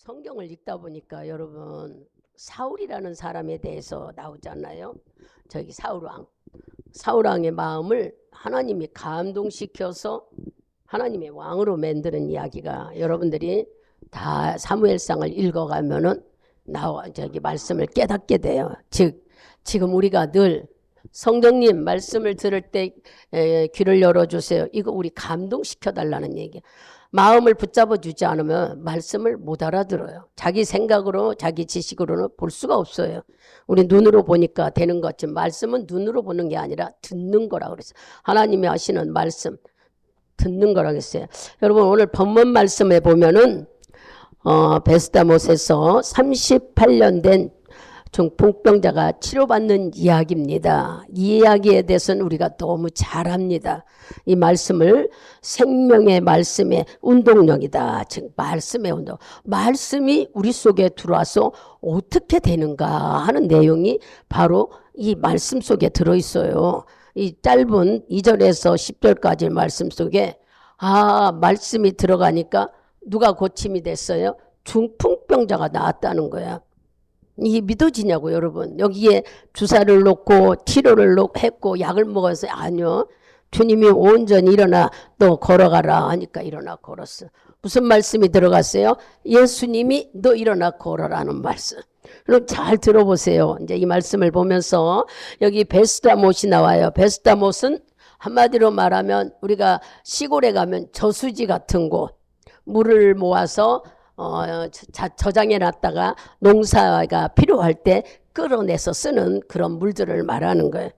성경을 읽다 보니까 여러분 사울이라는 사람에 대해서 나오잖아요. 저기 사울왕의 마음을 하나님이 감동시켜서 하나님의 왕으로 만드는 이야기가 여러분들이 다 사무엘상을 읽어가면은 저기 말씀을 깨닫게 돼요. 즉 지금 우리가 늘 성령님 말씀을 들을 때 귀를 열어주세요. 이거 우리 감동시켜 달라는 얘기예요. 마음을 붙잡아 주지 않으면 말씀을 못 알아들어요. 자기 생각으로 자기 지식으로는 볼 수가 없어요. 우리 눈으로 보니까 되는 것 같지만 말씀은 눈으로 보는 게 아니라 듣는 거라고 그랬어요. 하나님이 하시는 말씀 듣는 거라고 했어요. 여러분 오늘 본문 말씀에 보면은 베스다못에서 38년 된 중풍병자가 치료받는 이야기입니다. 이 이야기에 대해서는 우리가 너무 잘 압니다. 이 말씀을 생명의 말씀의 운동력이다. 즉 말씀의 운동. 말씀이 우리 속에 들어와서 어떻게 되는가 하는 내용이 바로 이 말씀 속에 들어있어요. 이 짧은 2절에서 10절까지 말씀 속에 말씀이 들어가니까 누가 고침이 됐어요? 중풍병자가 나았다는 거야. 이게 믿어지냐고 여러분. 여기에 주사를 놓고 치료를 했고 약을 먹어서 아니요. 주님이 온전히 일어나 너 걸어가라 하니까 일어나 걸었어. 무슨 말씀이 들어갔어요? 예수님이 너 일어나 걸어라는 말씀. 그럼 잘 들어보세요. 이제 이 말씀을 보면서 여기 베스다못이 나와요. 베스다못은 한마디로 말하면 우리가 시골에 가면 저수지 같은 곳, 물을 모아서 저장해 놨다가 농사가 필요할 때 끌어내서 쓰는 그런 물들을 말하는 거예요.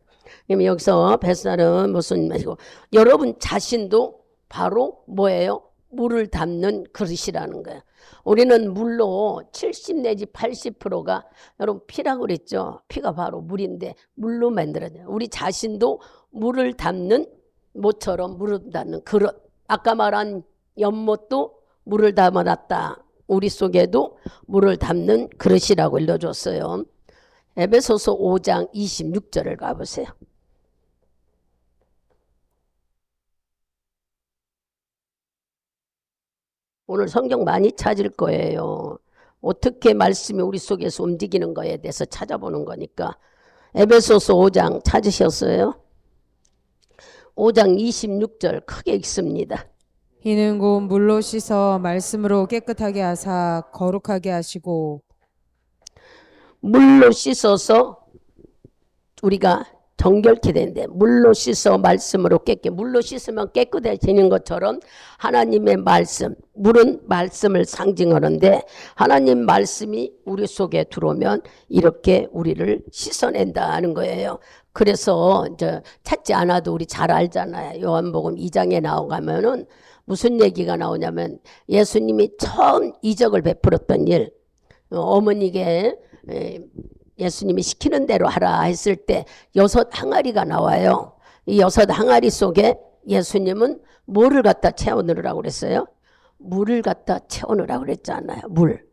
그럼 여기서 뱃살은 무슨 말이고 여러분 자신도 바로 뭐예요? 물을 담는 그릇이라는 거예요. 우리는 물로 70 내지 80%가 여러분 피라고 그랬죠. 피가 바로 물인데 물로 만들어져요. 우리 자신도 물을 담는 모처럼 물을 담는 그릇. 아까 말한 연못도 물을 담아놨다. 우리 속에도 물을 담는 그릇이라고 일러줬어요. 에베소서 5장 26절을 가보세요. 오늘 성경 많이 찾을 거예요. 어떻게 말씀이 우리 속에서 움직이는 거에 대해서 찾아보는 거니까. 에베소서 5장 찾으셨어요? 5장 26절 크게 읽습니다. 이는 곧 물로 씻어 말씀으로 깨끗하게 하사 거룩하게 하시고. 물로 씻어서 우리가 정결케 되는데 물로 씻어 말씀으로 물로 씻으면 깨끗해지는 것처럼 하나님의 말씀, 물은 말씀을 상징하는데 하나님 말씀이 우리 속에 들어오면 이렇게 우리를 씻어낸다는 거예요. 그래서 이제 찾지 않아도 우리 잘 알잖아요. 요한복음 2장에 나오가면은 무슨 얘기가 나오냐면 예수님이 처음 이적을 베풀었던 일, 어머니에게 예수님이 시키는 대로 하라 했을 때 6 항아리가 나와요. 이 6 항아리 속에 예수님은 뭐를 갖다 채워넣으라고 그랬어요? 물을 갖다 채워넣으라고 그랬잖아요. 물.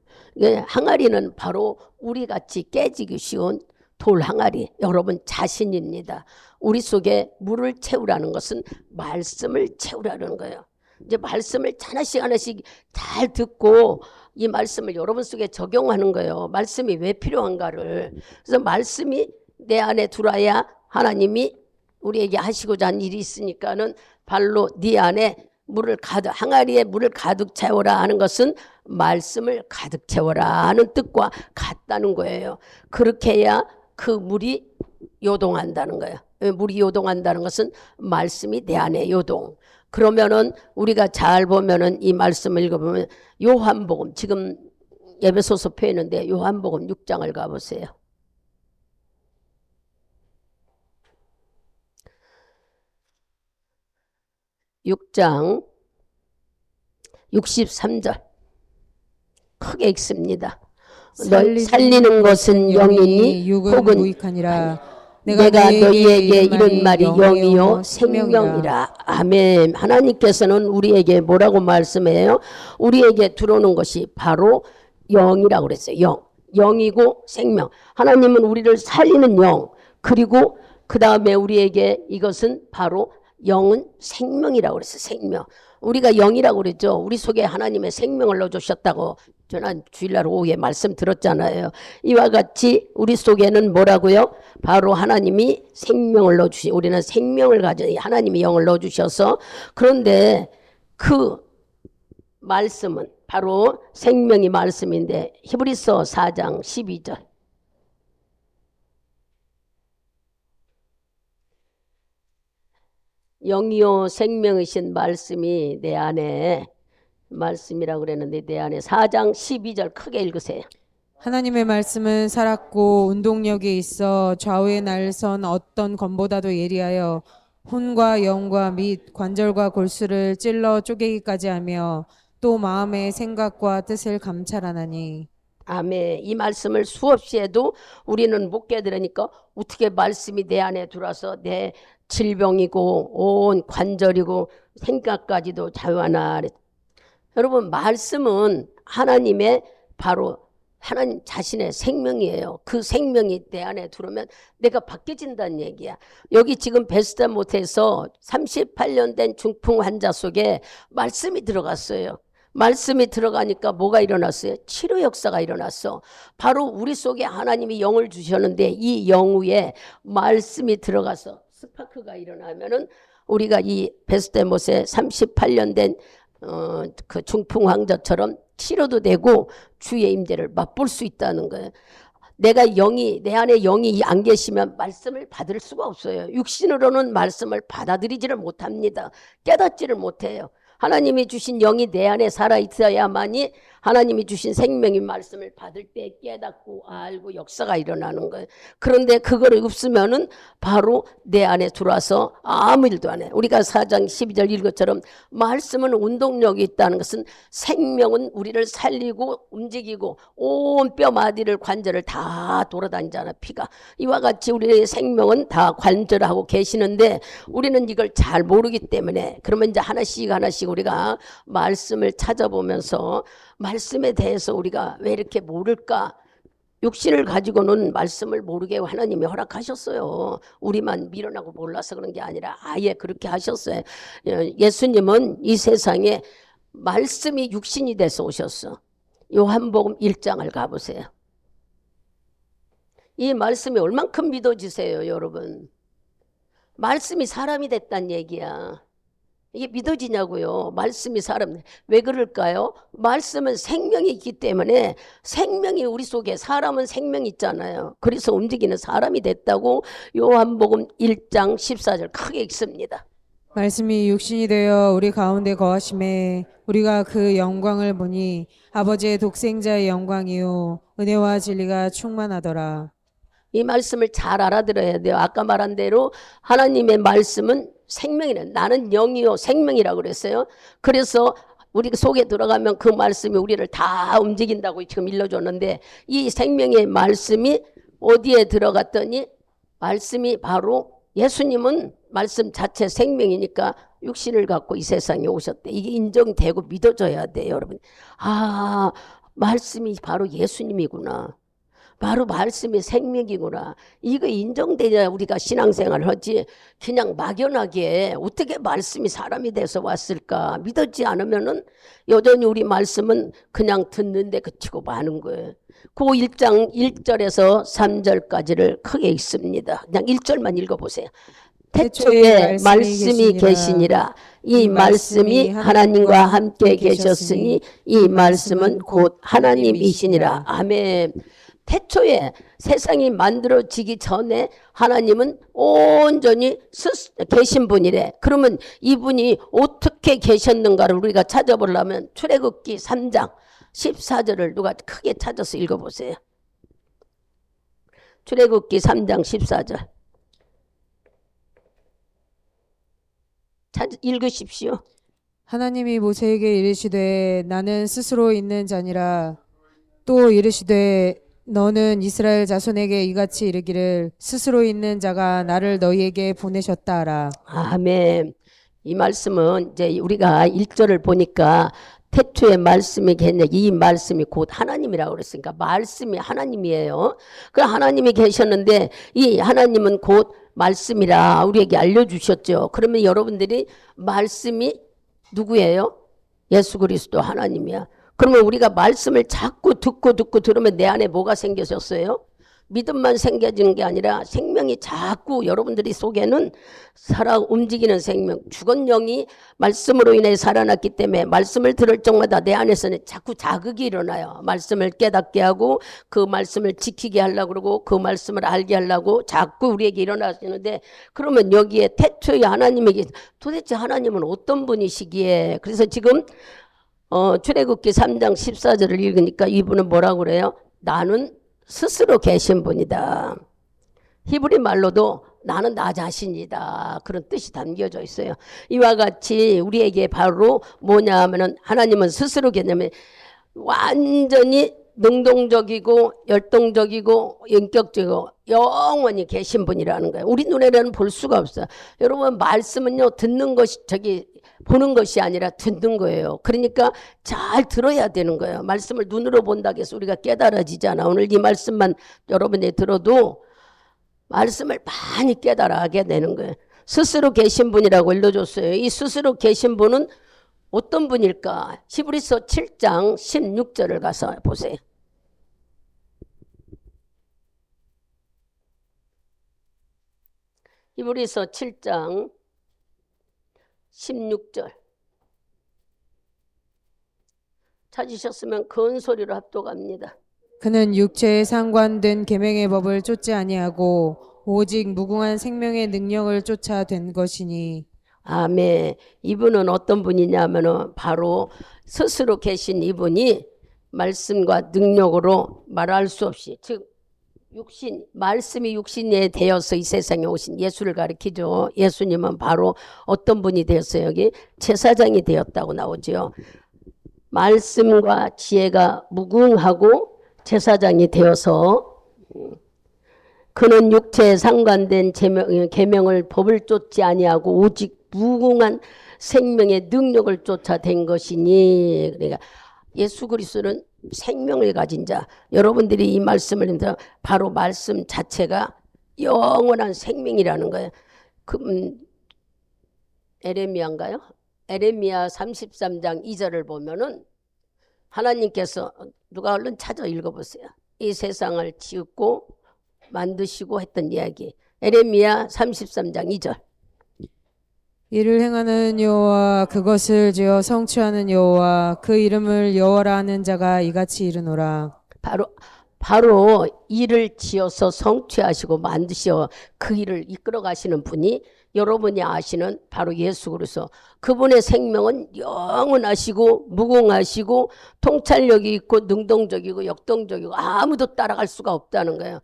항아리는 바로 우리같이 깨지기 쉬운 돌 항아리, 여러분 자신입니다. 우리 속에 물을 채우라는 것은 말씀을 채우라는 거예요. 이제 말씀을 하나씩 하나씩 잘 듣고 이 말씀을 여러분 속에 적용하는 거예요. 말씀이 왜 필요한가를. 그래서 말씀이 내 안에 들어와야 하나님이 우리에게 하시고자 하는 일이 있으니까는 발로 네 안에 항아리에 물을 가득 채워라 하는 것은 말씀을 가득 채워라 하는 뜻과 같다는 거예요. 그렇게 해야 그 물이 요동한다는 거예요. 물이 요동한다는 것은 말씀이 내 안에 요동. 그러면은 우리가 잘 보면은 이 말씀을 읽어보면 요한복음, 지금 에베소서 표현인데 요한복음 6장을 가보세요. (6장) 63절 크게 읽습니다. 살리는 것은 영이니 혹은 무익하니라. 내가 너희에게 이런 말이 영이요 생명이라. 아멘. 하나님께서는 우리에게 뭐라고 말씀해요? 우리에게 들어오는 것이 바로 영이라고 그랬어요. 영이고 생명. 하나님은 우리를 살리는 영, 그리고 그 다음에 우리에게 이것은 바로 영은 생명이라고 그랬어요. 생명. 우리가 영이라고 그랬죠. 우리 속에 하나님의 생명을 넣어주셨다고 저는 주일날 오후에 말씀 들었잖아요. 이와 같이 우리 속에는 뭐라고요? 바로 하나님이 생명을 넣어주시, 우리는 생명을 가져 하나님이 영을 넣어주셔서, 그런데 그 말씀은 바로 생명이 말씀인데 히브리서 4장 12절. 영이요 생명이신 말씀이 내 안에, 말씀이라고 그랬는데 내 안에 4장 12절 크게 읽으세요. 하나님의 말씀은 살았고 운동력이 있어 좌우의 날선 어떤 검보다도 예리하여 혼과 영과 및 관절과 골수를 찔러 쪼개기까지 하며 또 마음의 생각과 뜻을 감찰하나니. 아멘. 이 말씀을 수없이 해도 우리는 못 깨달으니까 어떻게 말씀이 내 안에 들어와서 내 질병이고 온 관절이고 생각까지도 자유하나. 여러분, 말씀은 하나님의 바로 하나님 자신의 생명이에요. 그 생명이 내 안에 들어오면 내가 바뀌어진다는 얘기야. 여기 지금 베스다못에서 38년 된 중풍 환자 속에 말씀이 들어갔어요. 말씀이 들어가니까 뭐가 일어났어요? 치료 역사가 일어났어. 바로 우리 속에 하나님이 영을 주셨는데 이 영 위에 말씀이 들어가서 스파크가 일어나면은 우리가 이 베스데못의 38년 된 그 중풍 환자처럼 치료도 되고 주의 임재를 맛볼 수 있다는 거예요. 내가 영이, 내 안에 영이 안 계시면 말씀을 받을 수가 없어요. 육신으로는 말씀을 받아들이지를 못합니다. 깨닫지를 못해요. 하나님이 주신 영이 내 안에 살아있어야만이 하나님이 주신 생명의 말씀을 받을 때 깨닫고 알고 역사가 일어나는 거예요. 그런데 그거를 없으면은 바로 내 안에 들어와서 아무 일도 안 해. 우리가 4장 12절 읽은 것처럼 말씀은 운동력이 있다는 것은 생명은 우리를 살리고 움직이고 온 뼈마디를 관절을 다 돌아다니잖아. 피가. 이와 같이 우리의 생명은 다 관절하고 계시는데 우리는 이걸 잘 모르기 때문에 그러면 이제 하나씩 우리가 말씀을 찾아보면서 말씀에 대해서 우리가 왜 이렇게 모를까? 육신을 가지고는 말씀을 모르게 하나님이 허락하셨어요. 우리만 미련하고 몰라서 그런 게 아니라 아예 그렇게 하셨어요. 예수님은 이 세상에 말씀이 육신이 돼서 오셨어. 요한복음 1장을 가보세요. 이 말씀이 얼만큼 믿어지세요, 여러분? 말씀이 사람이 됐단 얘기야. 이게 믿어지냐고요. 말씀이 사람. 왜 그럴까요? 말씀은 생명이 있기 때문에 생명이 우리 속에, 사람은 생명이 있잖아요. 그래서 움직이는 사람이 됐다고 요한복음 1장 14절 크게 읽습니다. 말씀이 육신이 되어 우리 가운데 거하심에 우리가 그 영광을 보니 아버지의 독생자의 영광이요 은혜와 진리가 충만하더라. 이 말씀을 잘 알아들어야 돼요. 아까 말한 대로 하나님의 말씀은 생명이래. 나는 영이요 생명이라고 그랬어요. 그래서 우리 속에 들어가면 그 말씀이 우리를 다 움직인다고 지금 일러줬는데 이 생명의 말씀이 어디에 들어갔더니 말씀이 바로 예수님은 말씀 자체 생명이니까 육신을 갖고 이 세상에 오셨대. 이게 인정되고 믿어져야 돼요, 여러분. 아, 말씀이 바로 예수님이구나. 바로 말씀이 생명이구나. 이거 인정돼야 우리가 신앙생활을 하지 그냥 막연하게 어떻게 말씀이 사람이 돼서 왔을까 믿었지 않으면은 여전히 우리 말씀은 그냥 듣는데 그치고 마는 거예요. 그 1장 1절에서 3절까지를 크게 읽습니다. 그냥 1절만 읽어보세요. 태초에 말씀이 계시니라. 이 말씀이 하나님과 함께 계셨으니 이 말씀은 곧 하나님이시니라. 아멘. 태초에 세상이 만들어지기 전에 하나님은 온전히 계신 분이래. 그러면 이분이 어떻게 계셨는가를 우리가 찾아보려면 출애굽기 3장 14절을 누가 크게 찾아서 읽어보세요. 출애굽기 3장 14절 읽으십시오. 하나님이 모세에게 이르시되 나는 스스로 있는 자니라. 또 이르시되 너는 이스라엘 자손에게 이같이 이르기를 스스로 있는 자가 나를 너희에게 보내셨다 하라. 아멘. 이 말씀은 이제 우리가 1절을 보니까 태초에 말씀이 계셨는데 이 말씀이 곧 하나님이라고 그랬으니까 말씀이 하나님이에요. 그 하나님이 계셨는데 이 하나님은 곧 말씀이라 우리에게 알려주셨죠. 그러면 여러분들이 말씀이 누구예요? 예수 그리스도 하나님이야. 그러면 우리가 말씀을 자꾸 듣고 들으면 내 안에 뭐가 생겨졌어요? 믿음만 생겨지는 게 아니라 생명이 자꾸 여러분들이 속에는 살아 움직이는 생명, 죽은 영이 말씀으로 인해 살아났기 때문에 말씀을 들을 적마다 내 안에서는 자꾸 자극이 일어나요. 말씀을 깨닫게 하고 그 말씀을 지키게 하려고 그러고 그 말씀을 알게 하려고 자꾸 우리에게 일어나시는데, 그러면 여기에 태초에 하나님에게 도대체 하나님은 어떤 분이시기에, 그래서 지금 출애굽기 3장 14절을 읽으니까 이분은 뭐라고 그래요? 나는 스스로 계신 분이다. 히브리 말로도 나는 나 자신이다. 그런 뜻이 담겨져 있어요. 이와 같이 우리에게 바로 뭐냐 하면은 하나님은 스스로 계시면 완전히 능동적이고 열동적이고 인격적이고 영원히 계신 분이라는 거예요. 우리 눈에는 볼 수가 없어요. 여러분, 말씀은요 듣는 것이 보는 것이 아니라 듣는 거예요. 그러니까 잘 들어야 되는 거예요. 말씀을 눈으로 본다고 해서 우리가 깨달아지잖아. 오늘 이 말씀만 여러분이 들어도 말씀을 많이 깨달아하게 되는 거예요. 스스로 계신 분이라고 일러줬어요. 이 스스로 계신 분은 어떤 분일까? 히브리서 7장 16절을 가서 보세요. 히브리서 7장 16절 찾으셨으면 큰 소리로 합독합니다. 그는 육체에 상관된 계명의 법을 쫓지 아니하고 오직 무궁한 생명의 능력을 쫓아 된 것이니. 아멘. 이분은 어떤 분이냐면은 바로 스스로 계신 이분이 말씀과 능력으로 말할 수 없이, 즉 말씀이 육신이 되어서 이 세상에 오신 예수를 가리키죠. 예수님은 바로 어떤 분이 되었어요? 여기 제사장이 되었다고 나오죠. 말씀과 지혜가 무궁하고 제사장이 되어서 그는 육체에 상관된 계명을 법을 쫓지 아니하고 오직 무궁한 생명의 능력을 쫓아낸 것이니. 그러니까 예수 그리스도는 생명을 가진 자. 여러분들이 이 말씀을 듣는 바로 말씀 자체가 영원한 생명이라는 거예요. 에레미야인가요? 에레미야 33장 2절을 보면은 하나님께서, 누가 얼른 찾아 읽어보세요. 이 세상을 지었고 만드시고 했던 이야기. 에레미야 33장 2절. 이를 행하는 여호와, 그것을 지어 성취하는 여호와, 그 이름을 여호와라 하는 자가 이같이 이르노라. 바로 일을 지어서 성취하시고 만드셔 그 일을 이끌어 가시는 분이 여러분이 아시는 바로 예수 그리스도. 그분의 생명은 영원하시고 무궁하시고 통찰력이 있고 능동적이고 역동적이고 아무도 따라갈 수가 없다는 거예요.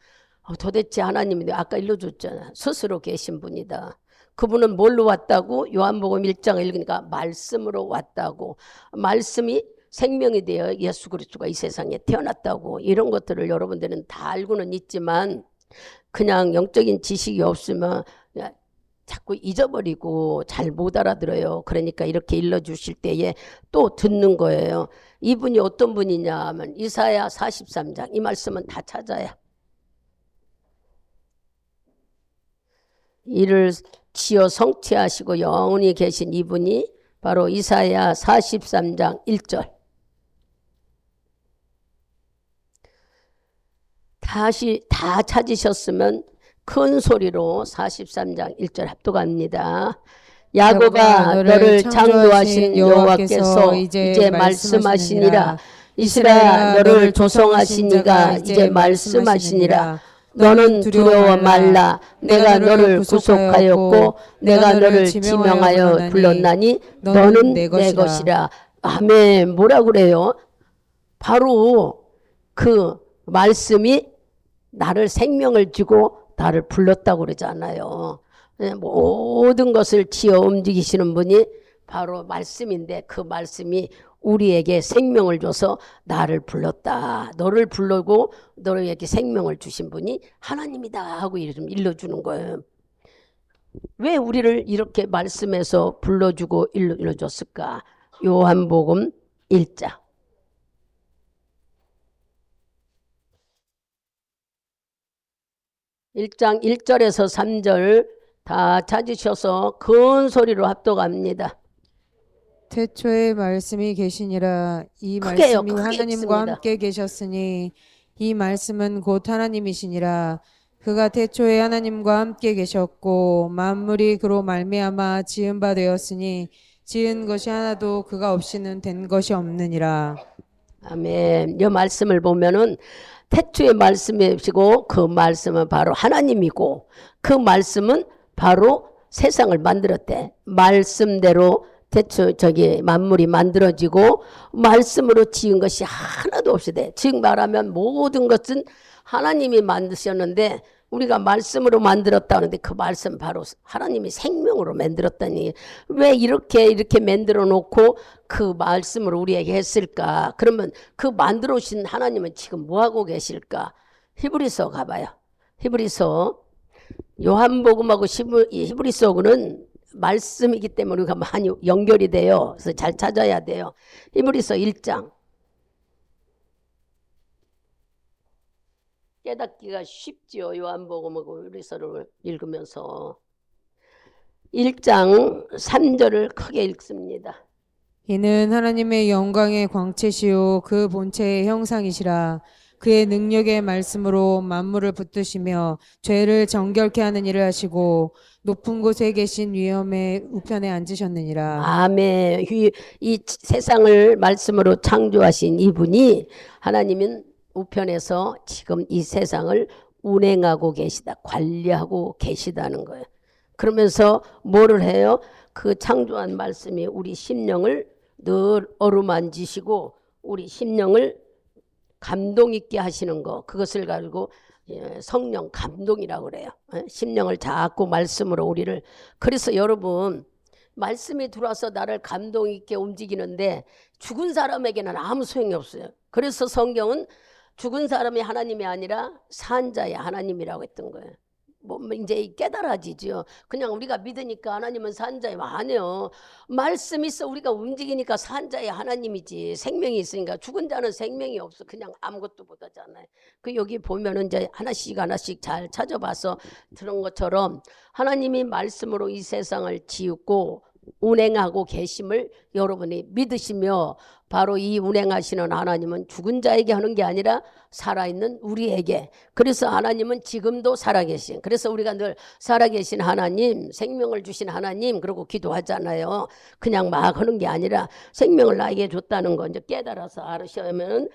도대체 하나님이 아까 일러줬잖아. 스스로 계신 분이다. 그분은 뭘로 왔다고? 요한복음 1장을 읽으니까 말씀으로 왔다고. 말씀이 생명이 되어 예수 그리스도가 이 세상에 태어났다고. 이런 것들을 여러분들은 다 알고는 있지만 그냥 영적인 지식이 없으면 자꾸 잊어버리고 잘 못 알아들어요. 그러니까 이렇게 일러주실 때에 또 듣는 거예요. 이분이 어떤 분이냐 하면 이사야 43장, 이 말씀은 다 찾아야. 이를 지어 성취하시고 영원히 계신 이분이 바로 이사야 43장 1절. 다시 다 찾으셨으면 큰 소리로 43장 1절 합독합니다. 야곱아, 너를 창조하신 여호와께서 이제 말씀하시니라. 이스라엘아, 너를 조성하신 이가 이제 말씀하시니라. 너는 두려워 말라. 내가 너를 구속하였고 내가 너를 지명하여 불렀나니 너는 내 것이라. 아멘. 뭐라 그래요? 바로 그 말씀이 나를 생명을 주고 나를 불렀다고 그러잖아요. 모든 것을 지어 움직이시는 분이 바로 말씀인데 그 말씀이 우리에게 생명을 줘서 나를 불렀다. 너를 부르고 너에게 생명을 주신 분이 하나님이다 하고 좀 일러주는 거예요. 왜 우리를 이렇게 말씀에서 불러주고 일러줬을까? 요한복음 1장. 1장 1절에서 3절 다 찾으셔서 큰 소리로 합독합니다. 태초에 말씀이 계시니라. 이 크게요, 말씀이 크게 하나님과 읽습니다. 함께 계셨으니 이 말씀은 곧 하나님이시니라. 그가 태초에 하나님과 함께 계셨고 만물이 그로 말미암아 지은 바 되었으니 지은 것이 하나도 그가 없이는 된 것이 없느니라. 아멘. 이 말씀을 보면은 태초의 말씀이시고 그 말씀은 바로 하나님이고 그 말씀은 바로 세상을 만들었대. 말씀대로 태초 만물이 만들어지고 말씀으로 지은 것이 하나도 없이 돼. 즉 말하면 모든 것은 하나님이 만드셨는데 우리가 말씀으로 만들었다 하는데 그 말씀 바로 하나님이 생명으로 만들었다니 왜 이렇게 만들어 놓고 그 말씀을 우리에게 했을까? 그러면 그 만들어 오신 하나님은 지금 뭐 하고 계실까? 히브리서 가봐요. 히브리서 요한복음하고 히브리서는 말씀이기 때문에 우리가 많이 연결이 돼요. 그래서 잘 찾아야 돼요. 히브리서 1장. 깨닫기가 쉽지요. 요한복음하고 히브리서를 읽으면서 1장 3절을 크게 읽습니다. 이는 하나님의 영광의 광채시요 그 본체의 형상이시라. 그의 능력의 말씀으로 만물을 붙드시며 죄를 정결케 하는 일을 하시고 높은 곳에 계신 위엄의 우편에 앉으셨느니라. 아멘. 이 세상을 말씀으로 창조하신 이분이 하나님은 우편에서 지금 이 세상을 운행하고 계시다. 관리하고 계시다는 거예요. 그러면서 뭐를 해요? 그 창조한 말씀이 우리 심령을 늘 어루만지시고 우리 심령을 감동 있게 하시는 거, 그것을 가지고 성령 감동이라고 그래요. 심령을 자꾸 말씀으로 우리를. 그래서 여러분 말씀이 들어와서 나를 감동 있게 움직이는데 죽은 사람에게는 아무 소용이 없어요. 그래서 성경은 죽은 사람이 하나님이 아니라 산 자의 하나님이라고 했던 거예요. 뭐 이제 깨달아지죠. 그냥 우리가 믿으니까 하나님은 산 자의 아니요. 말씀 있어 우리가 움직이니까 산 자의 하나님이지. 생명이 있으니까. 죽은 자는 생명이 없어. 그냥 아무것도 못하잖아요. 그 여기 보면은 이제 하나씩 잘 찾아봐서 들은 것처럼 하나님이 말씀으로 이 세상을 지었고 운행하고 계심을 여러분이 믿으시며 바로 이 운행하시는 하나님은 죽은 자에게 하는 게 아니라 살아있는 우리에게. 그래서 하나님은 지금도 살아계신, 그래서 우리가 늘 살아계신 하나님, 생명을 주신 하나님 그러고 기도하잖아요. 그냥 막 하는 게 아니라 생명을 나에게 줬다는 거 이제 깨달아서 알으시면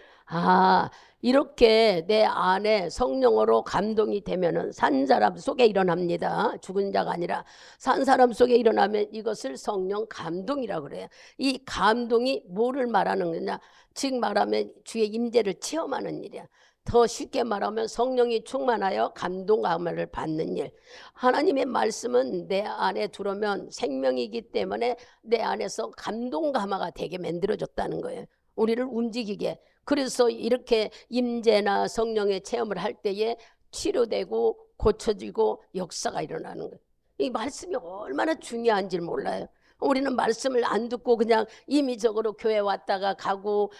이렇게 내 안에 성령으로 감동이 되면은 산 사람 속에 일어납니다. 죽은 자가 아니라 산 사람 속에 일어나면 이것을 성령 감동이라고 그래요. 이 감동이 뭐를 말하는 거냐? 즉 말하면 주의 임재를 체험하는 일이야. 더 쉽게 말하면 성령이 충만하여 감동감을 받는 일. 하나님의 말씀은 내 안에 들어오면 생명이기 때문에 내 안에서 감동감화가 되게 만들어졌다는 거예요. 우리를 움직이게. 그래서 이렇게 임재나 성령의 체험을 할 때에 치료되고 고쳐지고 역사가 일어나는 거예요. 이 말씀이 얼마나 중요한지 몰라요. 우리는 말씀을 안 듣고 그냥 임의적으로 교회 왔다가 가고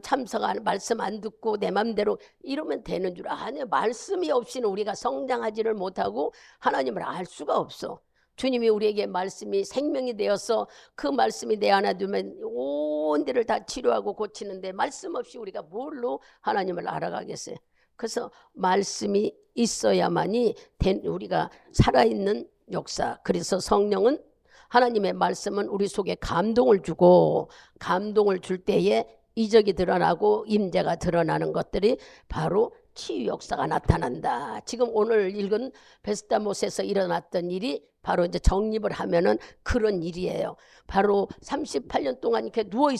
참석 말씀 안 듣고 내 맘대로 이러면 되는 줄 아냐. 말씀이 없이는 우리가 성장하지를 못하고 하나님을 알 수가 없어. 주님이 우리에게 말씀이 생명이 되어서 그 말씀이 내 안에 두면 온 데를 다 치료하고 고치는데 말씀 없이 우리가 뭘로 하나님을 알아가겠어요. 그래서 말씀이 있어야만이 우리가 살아있는 역사. 그래서 성령은 하나님의 말씀은 우리 속에 감동을 주고 감동을 줄 때에 이적이 드러나고 임재가 드러나는 것들이 바로 치유 역사가 나타난다. 지금 오늘 읽은 베스다못에서 일어났던 일이 바로 이제 정립을 하면은 그런 일이에요. 바로 38년 동안 이렇게 누워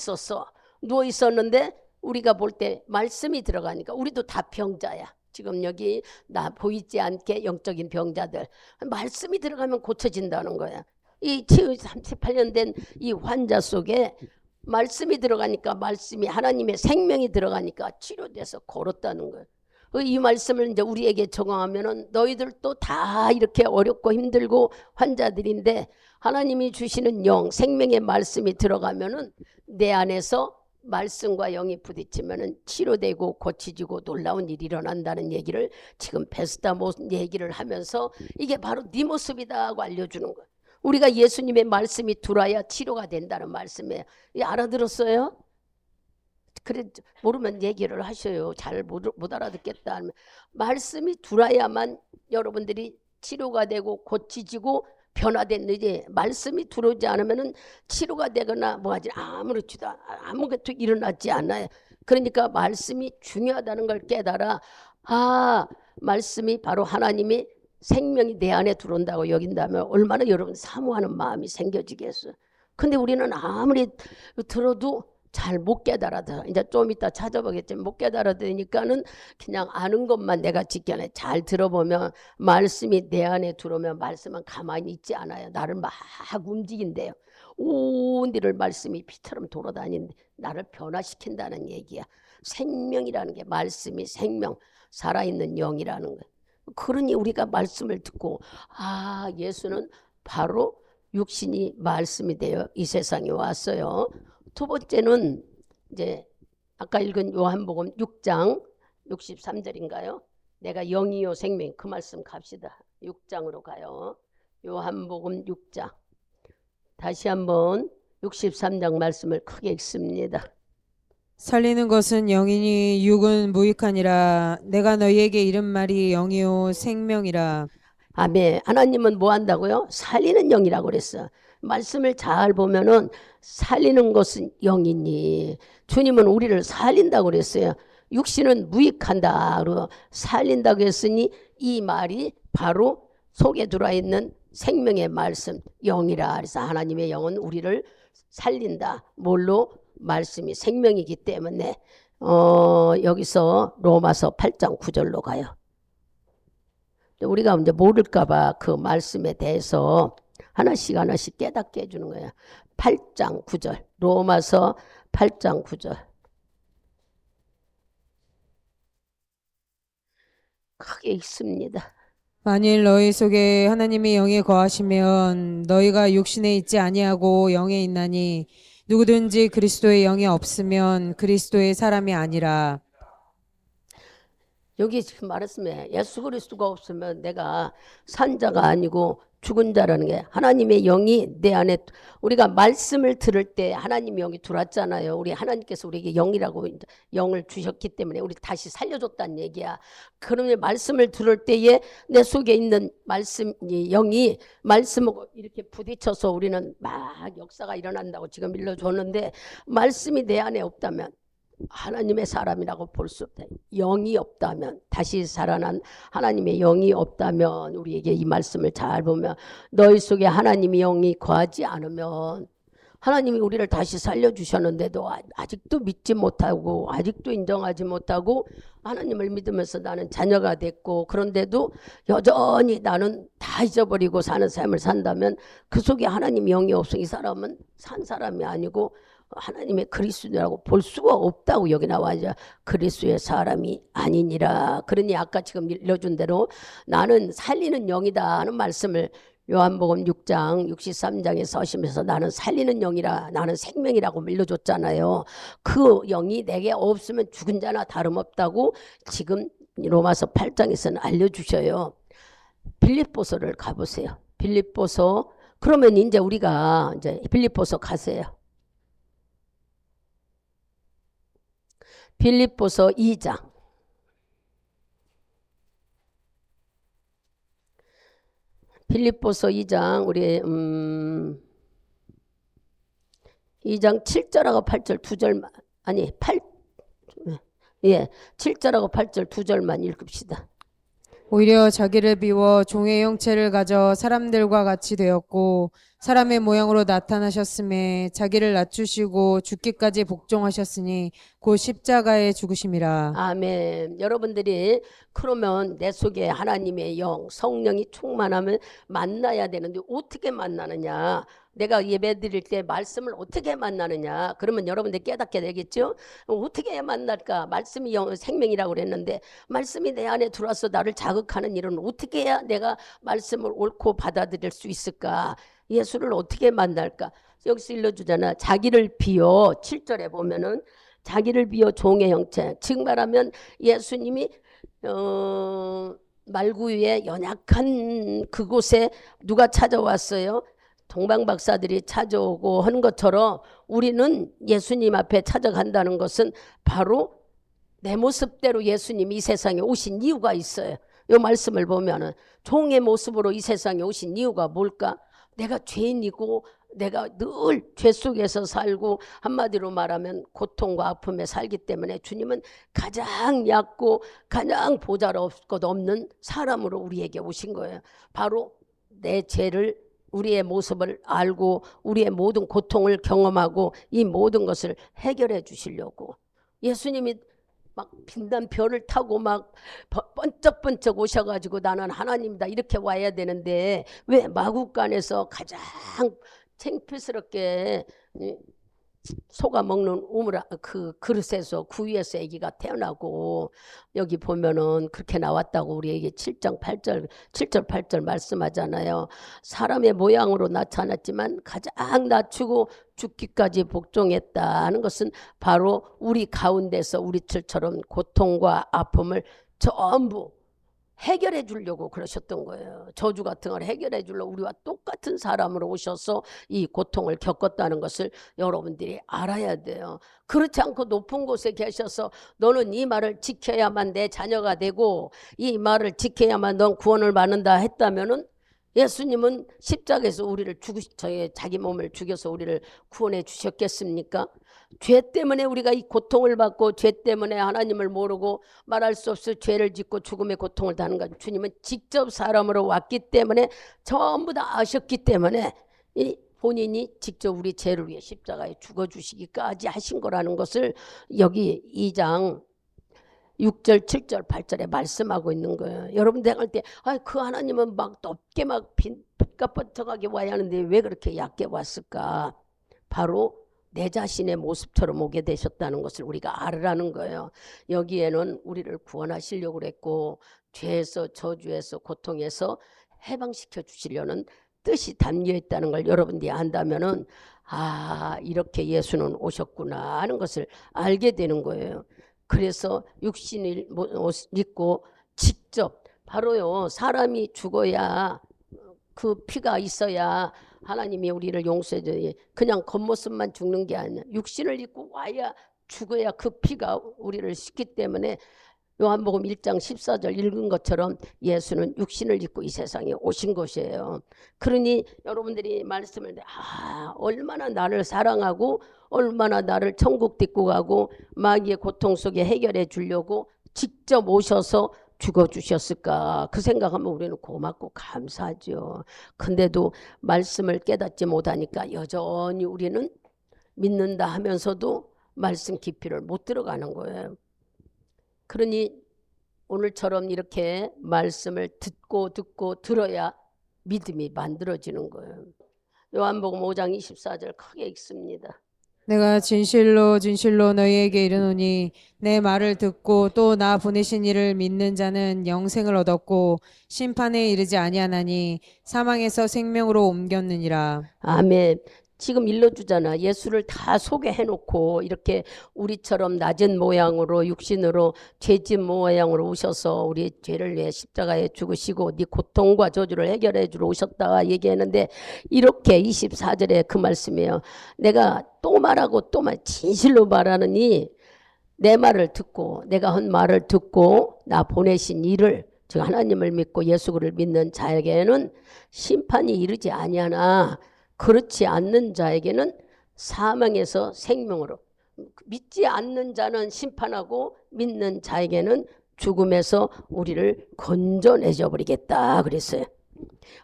있었는데 우리가 볼 때 말씀이 들어가니까 우리도 다 병자야. 지금 여기 나 보이지 않게 영적인 병자들 말씀이 들어가면 고쳐진다는 거야. 이 치유 38년 된 이 환자 속에 말씀이 들어가니까 말씀이 하나님의 생명이 들어가니까 치료돼서 걸었다는 거예요. 이 말씀을 이제 우리에게 적용하면은 너희들도 다 이렇게 어렵고 힘들고 환자들인데 하나님이 주시는 영 생명의 말씀이 들어가면은 내 안에서 말씀과 영이 부딪히면 치료되고 고치지고 놀라운 일이 일어난다는 얘기를 지금 베스다 얘기를 하면서 이게 바로 네 모습이다 하고 알려주는 거예요. 우리가 예수님의 말씀이 들어야 치료가 된다는 말씀이에요. 알아들었어요? 그래 모르면 얘기를 하셔요. 잘 못 알아듣겠다 하면 말씀이 들어야만 여러분들이 치료가 되고 고치지고 변화됐는지 말씀이 들어오지 않으면 치료가 되거나 뭐하지 아무것도 일어나지 않아요. 그러니까 말씀이 중요하다는 걸 깨달아 말씀이 바로 하나님이 생명이 내 안에 들어온다고 여긴다면 얼마나 여러분 사모하는 마음이 생겨지겠어요. 근데 우리는 아무리 들어도 잘 못 깨달아서 이제 좀 이따 찾아보겠지만 못 깨달아드니까는 그냥 아는 것만 내가 지켜내. 잘 들어보면 말씀이 내 안에 들어오면 말씀은 가만히 있지 않아요. 나를 막 움직인대요. 온 데를 말씀이 피처럼 돌아다니는데 나를 변화시킨다는 얘기야. 생명이라는 게 말씀이 생명, 살아있는 영이라는 거예요. 그러니 우리가 말씀을 듣고 예수는 바로 육신이 말씀이 되어 이 세상에 왔어요. 두 번째는 이제 아까 읽은 요한복음 6장 63절인가요? 내가 영이요 생명, 그 말씀 갑시다. 6장으로 가요. 요한복음 6장 다시 한번 63장 말씀을 크게 읽습니다. 살리는 것은 영이니 육은 무익하니라. 내가 너희에게 이른 말이 영이요 생명이라. 아멘. 하나님은 뭐 한다고요? 살리는 영이라고 그랬어. 말씀을 잘 보면은 살리는 것은 영이니 주님은 우리를 살린다고 그랬어요. 육신은 무익한다. 그리고 살린다고 했으니 이 말이 바로 속에 들어있는 생명의 말씀 영이라. 그래서 하나님의 영은 우리를 살린다. 뭘로? 말씀이 생명이기 때문에 여기서 로마서 8장 9절로 가요. 우리가 이제 모를까봐 그 말씀에 대해서 하나씩 깨닫게 해주는 거예요. 8장 9절 로마서 8장 9절 크게 읽습니다. 만일 너희 속에 하나님의 영이 거하시면 너희가 육신에 있지 아니하고 영에 있나니 누구든지 그리스도의 영이 없으면 그리스도의 사람이 아니라. 여기 지금 말했으면 예수 그리스도가 없으면 내가 산 자가 아니고 죽은 자라는 게 하나님의 영이 내 안에 우리가 말씀을 들을 때 하나님의 영이 들어왔잖아요. 우리 하나님께서 우리에게 영이라고 영을 주셨기 때문에 우리 다시 살려줬다는 얘기야. 그러면 말씀을 들을 때에 내 속에 있는 말씀 영이 말씀하고 이렇게 부딪혀서 우리는 막 역사가 일어난다고 지금 일러줬는데 말씀이 내 안에 없다면 하나님의 사람이라고 볼 수 없다. 영이 없다면 다시 살아난 하나님의 영이 없다면 우리에게 이 말씀을 잘 보면 너희 속에 하나님의 영이 거하지 않으면 하나님이 우리를 다시 살려주셨는데도 아직도 믿지 못하고 아직도 인정하지 못하고 하나님을 믿으면서 나는 자녀가 됐고 그런데도 여전히 나는 다 잊어버리고 사는 삶을 산다면 그 속에 하나님의 영이 없으니 이 사람은 산 사람이 아니고 하나님의 그리스도라고 볼 수가 없다고 여기 나와있죠. 그리스도의 사람이 아니니라. 그러니 아까 지금 읽어준 대로 나는 살리는 영이다 하는 말씀을 요한복음 6장 63장에 서시면서 나는 살리는 영이라 나는 생명이라고 밀려줬잖아요. 그 영이 내게 없으면 죽은 자나 다름없다고 지금 로마서 8장에서는 알려주셔요. 빌립보서를 가보세요. 빌립보서 그러면 이제 우리가 이제 빌립보서 가세요. 빌립보서 2장 빌립보서 2장 우리 2장 7절하고 8절 두 절만 아니 7절하고 8절 두 절만 읽읍시다. 오히려 자기를 비워 종의 형체를 가져 사람들과 같이 되었고 사람의 모양으로 나타나셨음에 자기를 낮추시고 죽기까지 복종하셨으니 곧 십자가에 죽으심이라. 아멘. 여러분들이 그러면 내 속에 하나님의 영, 성령이 충만하면 만나야 되는데 어떻게 만나느냐? 내가 예배 드릴 때 말씀을 어떻게 만나느냐? 그러면 여러분들 깨닫게 되겠죠? 어떻게 해야 만날까? 말씀이 생명이라고 그랬는데 말씀이 내 안에 들어와서 나를 자극하는 일은 어떻게 해야 내가 말씀을 옳고 받아들일 수 있을까? 예수를 어떻게 만날까? 여기서 일러주잖아. 자기를 비워 7절에 보면은 자기를 비워 종의 형체. 즉 말하면 예수님이 말구유의 연약한 그곳에 누가 찾아왔어요? 동방박사들이 찾아오고 하는 것처럼 우리는 예수님 앞에 찾아간다는 것은 바로 내 모습대로 예수님이 이 세상에 오신 이유가 있어요. 이 말씀을 보면은 종의 모습으로 이 세상에 오신 이유가 뭘까? 내가 죄인이고 내가 늘 죄 속에서 살고 한마디로 말하면 고통과 아픔에 살기 때문에 주님은 가장 얕고 가장 보잘것 없는 사람으로 우리에게 오신 거예요. 바로 내 죄를 우리의 모습을 알고 우리의 모든 고통을 경험하고 이 모든 것을 해결해 주시려고 예수님이 막 빛난 별을 타고 막 번쩍번쩍 오셔가지고 나는 하나님이다 이렇게 와야 되는데 왜 마구간에서 가장 창피스럽게 소가 먹는 우물 그 그릇에서 구유에서 아기가 태어나고 여기 보면은 그렇게 나왔다고 우리에게 7절 8절 말씀하잖아요. 사람의 모양으로 나타났지만 가장 낮추고 죽기까지 복종했다는 것은 바로 우리 가운데서 우리들처럼 고통과 아픔을 전부 해결해 주려고 그러셨던 거예요. 저주 같은 걸 해결해 주려고 우리와 똑같은 사람으로 오셔서 이 고통을 겪었다는 것을 여러분들이 알아야 돼요. 그렇지 않고 높은 곳에 계셔서 너는 이 말을 지켜야만 내 자녀가 되고 이 말을 지켜야만 넌 구원을 받는다 했다면은 예수님은 십자가에서 우리를 자기 몸을 죽여서 우리를 구원해 주셨겠습니까? 죄 때문에 우리가 이 고통을 받고 죄 때문에 하나님을 모르고 말할 수 없이 죄를 짓고 죽음의 고통을 당하는 것. 주님은 직접 사람으로 왔기 때문에 전부 다 아셨기 때문에 본인이 직접 우리 죄를 위해 십자가에 죽어주시기까지 하신 거라는 것을 여기 2장 6절, 7절, 8절에 말씀하고 있는 거예요. 여러분 생각할 때 그 하나님은 막 높게 막 빛까뻔쩍하게 와야 하는데 왜 그렇게 얕게 왔을까? 바로 내 자신의 모습처럼 오게 되셨다는 것을 우리가 알으라는 거예요. 여기에는 우리를 구원하시려고 그랬고 죄에서 저주에서 고통에서 해방시켜 주시려는 뜻이 담겨 있다는 걸 여러분들이 안다면은 이렇게 예수는 오셨구나 하는 것을 알게 되는 거예요. 그래서 육신을 입고 직접 바로요 사람이 죽어야 그 피가 있어야 하나님이 우리를 용서해 줘요. 그냥 겉모습만 죽는 게 아니야. 육신을 입고 와야 죽어야 그 피가 우리를 씻기 때문에 요한복음 1장 14절 읽은 것처럼 예수는 육신을 입고 이 세상에 오신 것이에요. 그러니 여러분들이 말씀을 얼마나 나를 사랑하고 얼마나 나를 천국 데리고 가고 마귀의 고통 속에 해결해 주려고 직접 오셔서 죽어주셨을까 그 생각하면 우리는 고맙고 감사하죠. 근데도 말씀을 깨닫지 못하니까 여전히 우리는 믿는다 하면서도 말씀 깊이를 못 들어가는 거예요. 그러니 오늘처럼 이렇게 말씀을 듣고 들어야 믿음이 만들어지는 거예요. 요한복음 5장 24절 크게 읽습니다. 내가 진실로 진실로 너희에게 이르노니 내 말을 듣고 또 나 보내신 이를 믿는 자는 영생을 얻었고 심판에 이르지 아니하나니 사망에서 생명으로 옮겼느니라. 아멘. 지금 일러주잖아. 예수를 다 소개해놓고 이렇게 우리처럼 낮은 모양으로 육신으로 죄진 모양으로 오셔서 우리 죄를 위해 십자가에 죽으시고 네 고통과 저주를 해결해 주러 오셨다가 얘기했는데 이렇게 24절에 그 말씀이에요. 내가 또 말하고 또 진실로 말하느니 내 말을 듣고 내가 한 말을 듣고 나 보내신 이를 즉 하나님을 믿고 예수를 믿는 자에게는 심판이 이르지 아니하나 그렇지 않는 자에게는 사망에서 생명으로 믿지 않는 자는 심판하고 믿는 자에게는 죽음에서 우리를 건져내줘 버리겠다 그랬어요.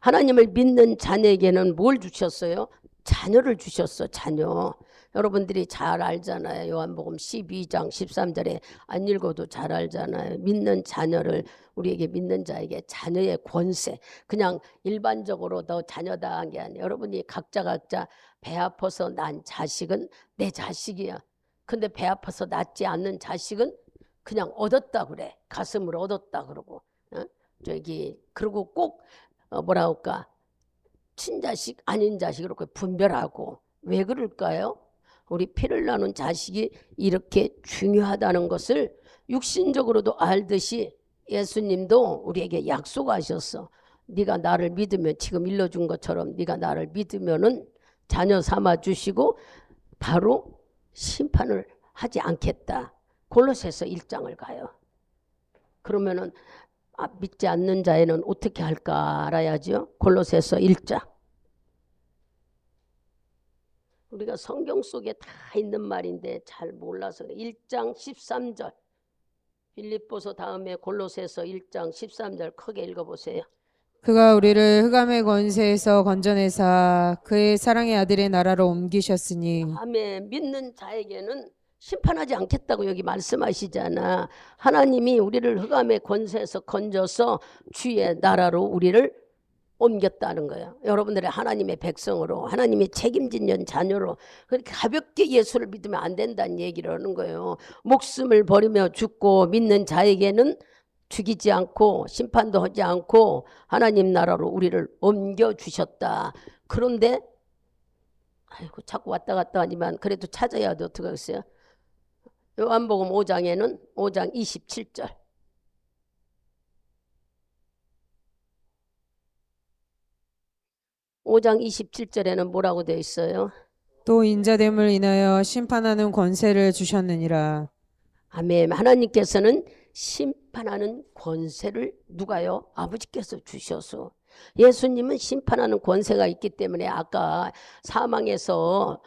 하나님을 믿는 자녀에게는 뭘 주셨어요? 자녀를 주셨어. 자녀. 여러분들이 잘 알잖아요. 요한복음 12장 13절에 안 읽어도 잘 알잖아요. 믿는 자녀를 우리에게 믿는 자에게 자녀의 권세. 그냥 일반적으로 너 자녀다 한 게 아니에요. 여러분이 각자 배 아파서 난 자식은 내 자식이야. 근데 배 아파서 낳지 않는 자식은 그냥 얻었다 그래. 가슴으로 얻었다 그러고. 그리고 꼭 뭐라 할까? 친자식 아닌 자식 이렇게 분별하고 왜 그럴까요? 우리 피를 나눈 자식이 이렇게 중요하다는 것을 육신적으로도 알듯이 예수님도 우리에게 약속하셨어. 네가 나를 믿으면, 지금 일러준 것처럼 네가 나를 믿으면은 자녀 삼아 주시고 바로 심판을 하지 않겠다. 골로새서 1장을 가요. 그러면은 믿지 않는 자에는 어떻게 할까 알아야죠. 골로새서 1장. 우리가 성경 속에 다 있는 말인데 잘 몰라서 1장 13절. 빌립보서 다음에 골로새서 1장 13절 크게 읽어보세요. 그가 우리를 흑암의 권세에서 건져내사 그의 사랑의 아들의 나라로 옮기셨으니 아멘. 믿는 자에게는 심판하지 않겠다고 여기 말씀하시잖아. 하나님이 우리를 흑암의 권세에서 건져서 주의 나라로 우리를 옮겼다는 거예요. 여러분들의 하나님의 백성으로, 하나님의 책임진 자녀로. 그렇게 가볍게 예수를 믿으면 안 된다는 얘기를 하는 거예요. 목숨을 버리며 죽고 믿는 자에게는 죽이지 않고 심판도 하지 않고 하나님 나라로 우리를 옮겨주셨다. 그런데 아이고 자꾸 왔다 갔다 하지만 그래도 찾아야 돼. 어떻게 하겠어요? 요한복음 5장에는 5장 27절. 5장 27절에는 뭐라고 되어 있어요? 또 인자됨을 인하여 심판하는 권세를 주셨느니라. 아멘. 하나님께서는 심판하는 권세를 누가요? 아버지께서 주셔서. 예수님은 심판하는 권세가 있기 때문에 아까 사망에서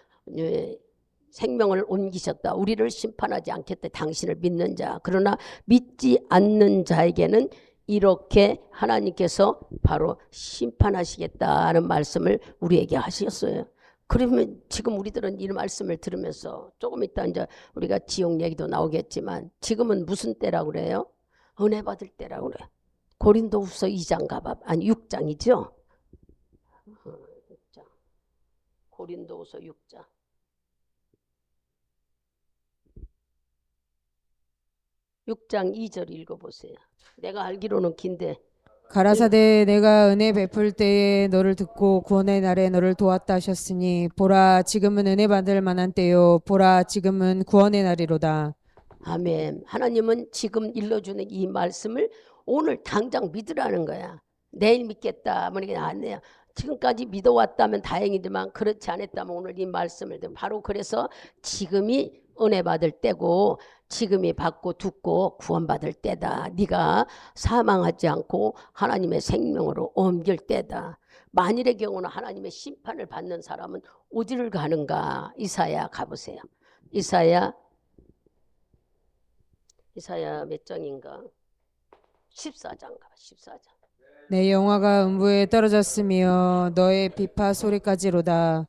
생명을 옮기셨다. 우리를 심판하지 않겠다. 당신을 믿는 자. 그러나 믿지 않는 자에게는 이렇게 하나님께서 바로 심판하시겠다는 말씀을 우리에게 하셨어요. 그러면 지금 우리들은 이 말씀을 들으면서 조금 이따 이제 우리가 지옥 얘기도 나오겠지만 지금은 무슨 때라고 그래요? 은혜 받을 때라고 그래요. 고린도후서 2장 가봐. 아니 6장이죠. 6장. 고린도후서 6장. 6장 2절 읽어보세요. 내가 알기로는 긴데. 가라사대 내가 은혜 베풀 때에 너를 듣고 구원의 날에 너를 도왔다 하셨으니 보라 지금은 은혜 받을 만한 때요 보라 지금은 구원의 날이로다. 아멘. 하나님은 지금 일러주는 이 말씀을 오늘 당장 믿으라는 거야. 내일 믿겠다. 뭐 이게 안 돼요. 지금까지 믿어왔다면 다행이지만 그렇지 않았다면 오늘 이 말씀을 바로 그래서 지금이 은혜 받을 때고 지금이 받고 듣고 구원받을 때다. 네가 사망하지 않고 하나님의 생명으로 옮길 때다. 만일의 경우는 하나님의 심판을 받는 사람은 어디를 가는가? 이사야 가보세요. 이사야 몇 장인가? 14장 가. 14장. 내 영화가 음부에 떨어졌으며 너의 비파 소리까지로다.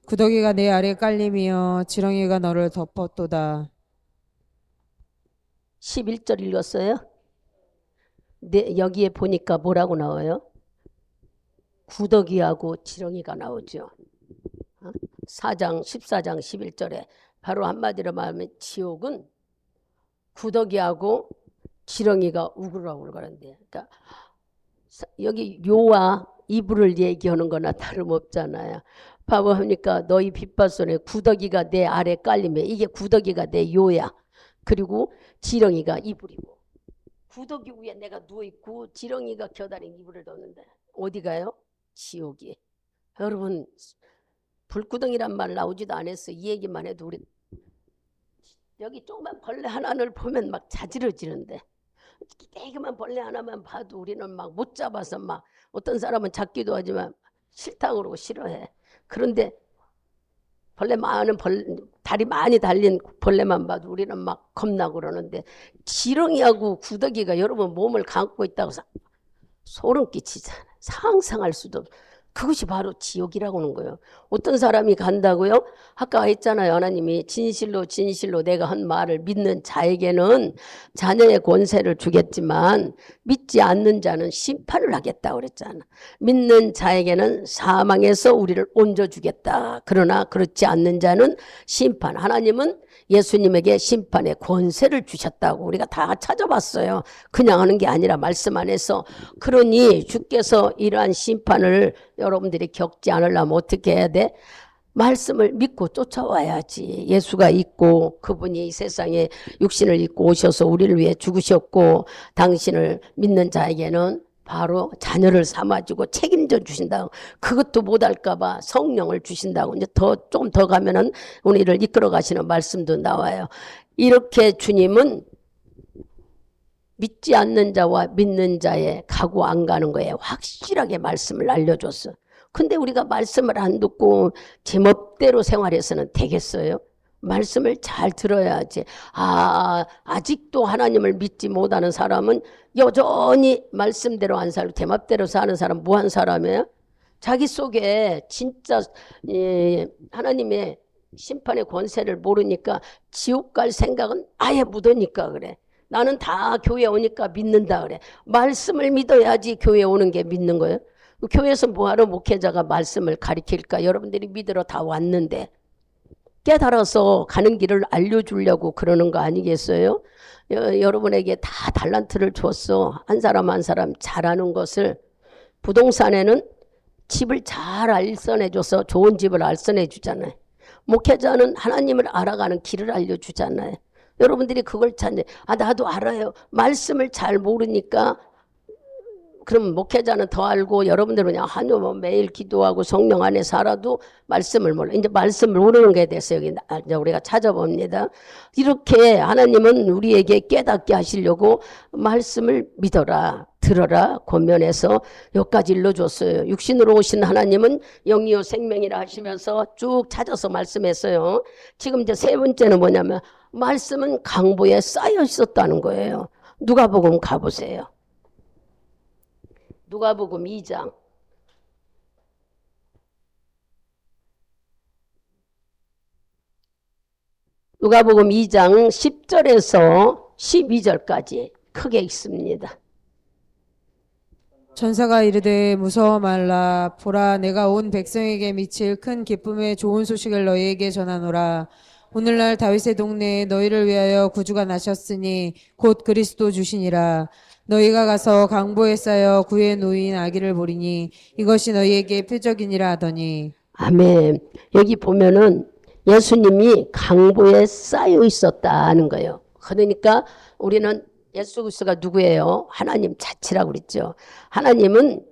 구더기가 내 아래 깔리며 지렁이가 너를 덮었도다. 11절 읽었어요? 네, 여기에 보니까 뭐라고 나와요? 구더기하고 지렁이가 나오죠. 4장 14장 11절에 바로 한마디로 말하면 지옥은 구더기하고 지렁이가 우글우글거린대. 그러니까 여기 요와 이불을 얘기하는 거나 다름없잖아요. 바보 하니까 너희 빗발손에 구더기가 내 아래 깔리면 이게 구더기가 내 요야. 그리고 지렁이가 이불이고 구더기 위에 내가 누워있고 지렁이가 겨다린 이불을 덮는데 어디 가요? 지옥이. 여러분 불구덩이란 말 나오지도 않았어. 이 얘기만 해도 우리 여기 조그만 벌레 하나를 보면 막 자지러지는데 깨끗한 벌레 하나만 봐도 우리는 막 못 잡아서 막 어떤 사람은 잡기도 하지만 싫다고 그러고 싫어해. 그런데 다리 많이 달린 벌레만 봐도 우리는 막 겁나고 그러는데 지렁이하고 구더기가 여러분 몸을 감고 있다고 소름 끼치잖아요. 상상할 수도 없어. 그것이 바로 지옥이라고 하는 거예요. 어떤 사람이 간다고요? 아까 했잖아요. 하나님이 진실로 진실로 내가 한 말을 믿는 자에게는 자녀의 권세를 주겠지만 믿지 않는 자는 심판을 하겠다고 그랬잖아. 믿는 자에게는 사망에서 우리를 옮겨주겠다. 그러나 그렇지 않는 자는 심판. 하나님은 예수님에게 심판의 권세를 주셨다고 우리가 다 찾아봤어요. 그냥 하는 게 아니라 말씀 안에서. 그러니 주께서 이러한 심판을 여러분들이 겪지 않으려면 어떻게 해야 돼? 말씀을 믿고 쫓아와야지. 예수가 있고 그분이 이 세상에 육신을 입고 오셔서 우리를 위해 죽으셨고 당신을 믿는 자에게는 바로 자녀를 삼아주고 책임져 주신다고. 그것도 못할까 봐 성령을 주신다고. 이제 조금 더 가면은 우리를 이끌어 가시는 말씀도 나와요. 이렇게 주님은 믿지 않는 자와 믿는 자의 가고 안 가는 거에 확실하게 말씀을 알려줬어. 근데 우리가 말씀을 안 듣고 제멋대로 생활해서는 되겠어요? 말씀을 잘 들어야지. 아직도 하나님을 믿지 못하는 사람은 여전히 말씀대로 안 살고 제멋대로 사는 사람 뭐한 사람이에요? 자기 속에 진짜 하나님의 심판의 권세를 모르니까 지옥 갈 생각은 아예 묻으니까 그래. 나는 다 교회 오니까 믿는다 그래. 말씀을 믿어야지 교회 오는 게 믿는 거예요. 교회에서 뭐하러 목회자가 말씀을 가르칠까? 여러분들이 믿으러 다 왔는데 깨달아서 가는 길을 알려주려고 그러는 거 아니겠어요? 여러분에게 다 달란트를 줬어. 한 사람 한 사람 잘하는 것을. 부동산에는 집을 잘 알선해줘서 좋은 집을 알선해 주잖아요. 목회자는 하나님을 알아가는 길을 알려주잖아요. 여러분들이 그걸 찾네. 나도 알아요. 말씀을 잘 모르니까. 그럼 목회자는 더 알고 여러분들은 그냥 한여뭐 매일 기도하고 성령 안에 살아도 말씀을 몰라. 이제 말씀을 모르는 거에 대해서 여기 이제 우리가 찾아봅니다. 이렇게 하나님은 우리에게 깨닫게 하시려고 말씀을 믿어라, 들어라 권면해서 여기까지 일러줬어요. 육신으로 오신 하나님은 영이요 생명이라 하시면서 쭉 찾아서 말씀했어요. 지금 이제 세 번째는 뭐냐면 말씀은 강보에 쌓여 있었다는 거예요. 누가복음 가보세요. 누가복음 2장. 누가복음 2장 10절에서 12절까지 크게 읽습니다. 천사가 이르되 무서워 말라. 보라, 내가 온 백성에게 미칠 큰 기쁨의 좋은 소식을 너희에게 전하노라. 오늘날 다윗의 동네에 너희를 위하여 구주가 나셨으니 곧 그리스도 주시니라. 너희가 가서 강보에 쌓여 구에 놓인 아기를 보리니 이것이 너희에게 표적이니라 하더니. 아멘. 여기 보면은 예수님이 강보에 쌓여 있었다는 거예요. 그러니까 우리는 예수 그리스도가 누구예요? 하나님 자체라고 그랬죠. 하나님은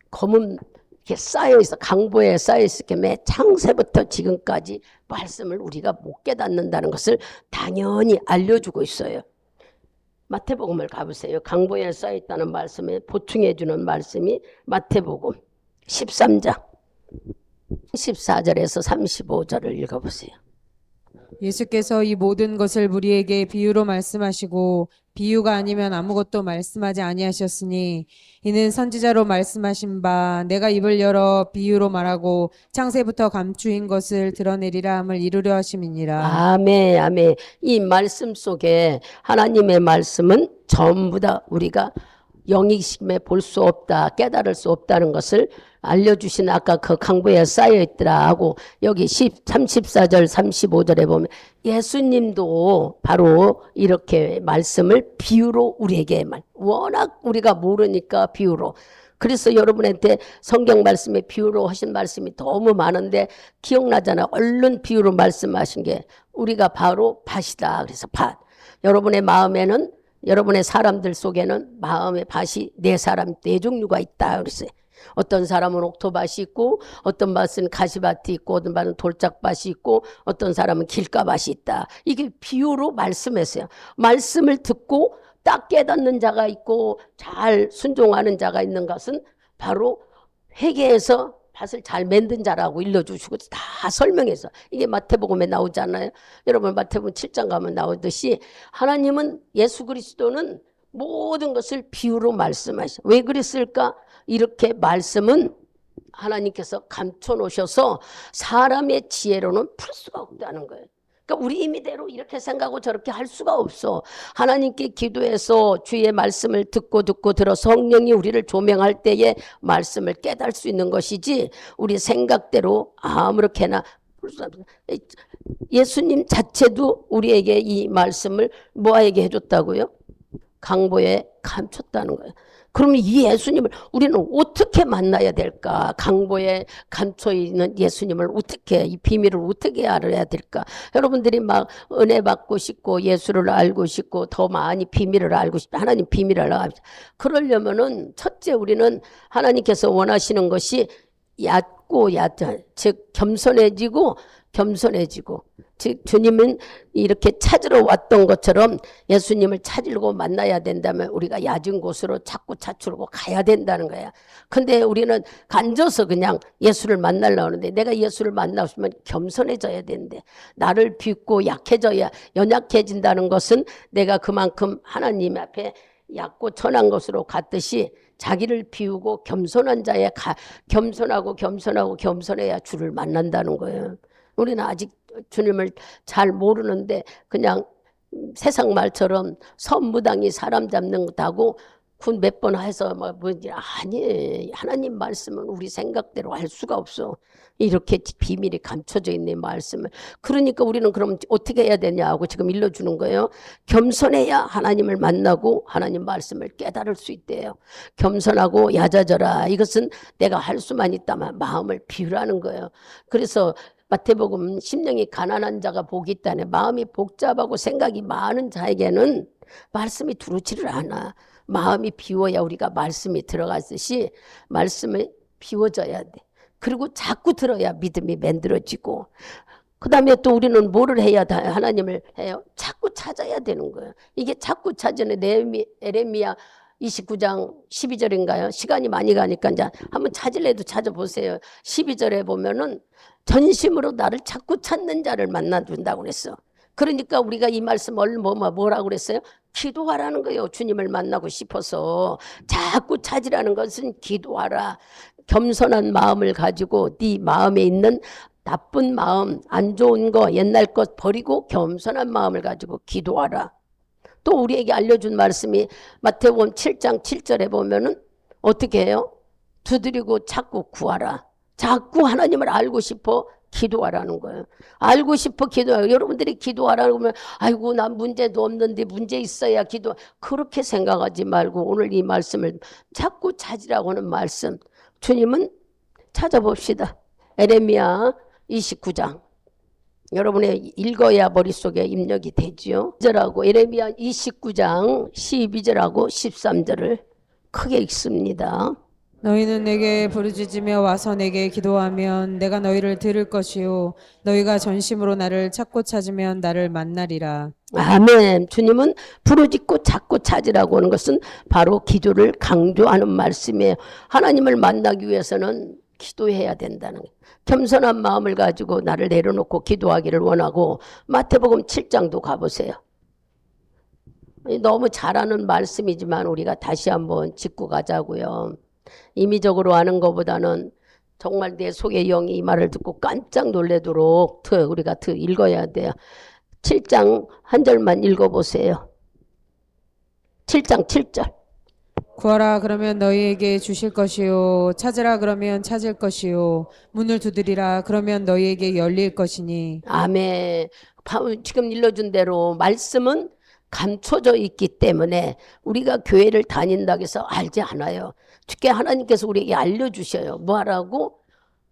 검은 이렇게 쌓여 있어, 강보에 쌓여 있었기 때문에 창세부터 지금까지 말씀을 우리가 못 깨닫는다는 것을 당연히 알려주고 있어요. 마태복음을 가보세요. 강보에 쌓여있다는 말씀에 보충해 주는 말씀이 마태복음 13장 14절에서 35절을 읽어보세요. 예수께서 이 모든 것을 우리에게 비유로 말씀하시고 비유가 아니면 아무것도 말씀하지 아니하셨으니 이는 선지자로 말씀하신 바 내가 입을 열어 비유로 말하고 창세부터 감추인 것을 드러내리라 함을 이루려 하심이니라. 아멘, 아멘. 이 말씀 속에 하나님의 말씀은 전부 다 우리가 영이심에 볼 수 없다, 깨달을 수 없다는 것을 알려주신 아까 그 강보에 쌓여있더라 하고 여기 34절 35절에 보면 예수님도 바로 이렇게 말씀을 비유로 우리에게 워낙 우리가 모르니까 비유로. 그래서 여러분한테 성경 말씀에 비유로 하신 말씀이 너무 많은데 기억나잖아. 얼른 비유로 말씀하신 게 우리가 바로 밭이다. 그래서 밭. 여러분의 마음에는 여러분의 사람들 속에는 마음의 밭이 네 종류가 있다. 그랬어요. 어떤 사람은 옥토밭이 있고 어떤 밭은 가시밭이 있고 어떤 밭은 돌짝밭이 있고 어떤 사람은 길가밭이 있다. 이게 비유로 말씀했어요. 말씀을 듣고 딱 깨닫는 자가 있고 잘 순종하는 자가 있는 것은 바로 회개해서 밭을 잘 만든 자라고 일러주시고 다 설명해서 이게 마태복음에 나오잖아요. 여러분 마태복음 7장 가면 나오듯이 하나님은 예수 그리스도는 모든 것을 비유로 말씀하셔. 왜 그랬을까? 이렇게 말씀은 하나님께서 감춰놓으셔서 사람의 지혜로는 풀 수가 없다는 거예요. 그러니까 우리 임의대로 이렇게 생각하고 저렇게 할 수가 없어. 하나님께 기도해서 주의 말씀을 듣고 들어 성령이 우리를 조명할 때에 말씀을 깨달을 수 있는 것이지 우리 생각대로 아무렇게나 예수님 자체도 우리에게 이 말씀을 뭐에게 해줬다고요? 강보에 감췄다는 거예요. 그러면 이 예수님을 우리는 어떻게 만나야 될까? 강보에 감춰 있는 예수님을 어떻게, 이 비밀을 어떻게 알아야 될까? 여러분들이 막 은혜 받고 싶고 예수를 알고 싶고 더 많이 비밀을 알고 싶다. 하나님 비밀을 알고 싶다. 그러려면은 첫째 우리는 하나님께서 원하시는 것이 얕고 얕은, 즉 겸손해지고 즉 주님은 이렇게 찾으러 왔던 것처럼 예수님을 찾으려고 만나야 된다면 우리가 얕은 곳으로 자꾸 찾으려고 가야 된다는 거야. 근데 우리는 간져서 그냥 예수를 만나려고 하는데, 내가 예수를 만나고 싶으면 겸손해져야 되는데, 나를 비웃고 약해져야, 연약해진다는 것은 내가 그만큼 하나님 앞에 얕고 천한 것으로 갔듯이 자기를 비우고 겸손한 자에 겸손해야 주를 만난다는 거예요. 우리는 아직 주님을 잘 모르는데 그냥 세상 말처럼 선무당이 사람 잡는 것하고 군 몇 번 해서 뭐지, 아니, 하나님 말씀은 우리 생각대로 할 수가 없어. 이렇게 비밀이 감춰져 있는 말씀을. 그러니까 우리는 그럼 어떻게 해야 되냐고 지금 일러주는 거예요. 겸손해야 하나님을 만나고 하나님 말씀을 깨달을 수 있대요. 겸손하고 얕아져라. 이것은 내가 할 수만 있다면 마음을 비우라는 거예요. 그래서 마태복음 심령이 가난한 자가 복이 있다네. 마음이 복잡하고 생각이 많은 자에게는 말씀이 두루치를 않아. 마음이 비워야 우리가 말씀이 들어갔듯이 말씀이 비워져야 돼. 그리고 자꾸 들어야 믿음이 만들어지고, 그 다음에 또 우리는 뭐를 해야 하나님을 해요? 자꾸 찾아야 되는 거예요. 이게 자꾸 찾으는 에레미야 29장 12절인가요? 시간이 많이 가니까 이제 한번 찾을래도 찾아보세요. 12절에 보면은 전심으로 나를 자꾸 찾는 자를 만나준다고 그랬어. 그러니까 우리가 이 말씀을 뭐라고 그랬어요? 기도하라는 거예요. 주님을 만나고 싶어서 자꾸 찾으라는 것은 기도하라. 겸손한 마음을 가지고 네 마음에 있는 나쁜 마음, 안 좋은 거, 옛날 것 버리고 겸손한 마음을 가지고 기도하라. 또 우리에게 알려준 말씀이 마태복음 7장 7절에 보면은 어떻게 해요? 두드리고 자꾸 구하라. 자꾸 하나님을 알고 싶어 기도하라는 거예요. 알고 싶어 기도하라. 여러분들이 기도하라고 하면 아이고 난 문제도 없는데 문제 있어야 기도. 그렇게 생각하지 말고 오늘 이 말씀을 자꾸 찾으라고 하는 말씀. 주님은 찾아봅시다. 에레미야 29장. 여러분의 읽어야 머릿속에 입력이 되지요. 2절하고 에레미야 29장 12절하고 13절을 크게 읽습니다. 너희는 내게 부르짖으며 와서 내게 기도하면 내가 너희를 들을 것이요 너희가 전심으로 나를 찾고 찾으면 나를 만나리라. 아멘. 주님은 부르짖고 찾고 찾으라고 하는 것은 바로 기도를 강조하는 말씀이에요. 하나님을 만나기 위해서는 기도해야 된다는 거예요. 겸손한 마음을 가지고 나를 내려놓고 기도하기를 원하고, 마태복음 7장도 가보세요. 너무 잘하는 말씀이지만 우리가 다시 한번 짚고 가자고요. 임의적으로 하는 것보다는 정말 내 속의 영이 이 말을 듣고 깜짝 놀라도록 우리가 읽어야 돼요. 7장 한 절만 읽어보세요. 7장 7절. 구하라 그러면 너희에게 주실 것이요 찾으라 그러면 찾을 것이요 문을 두드리라 그러면 너희에게 열릴 것이니. 아멘. 지금 일러준 대로 말씀은 감춰져 있기 때문에 우리가 교회를 다닌다고 해서 알지 않아요. 주께 하나님께서 우리에게 알려주셔요. 뭐 하라고?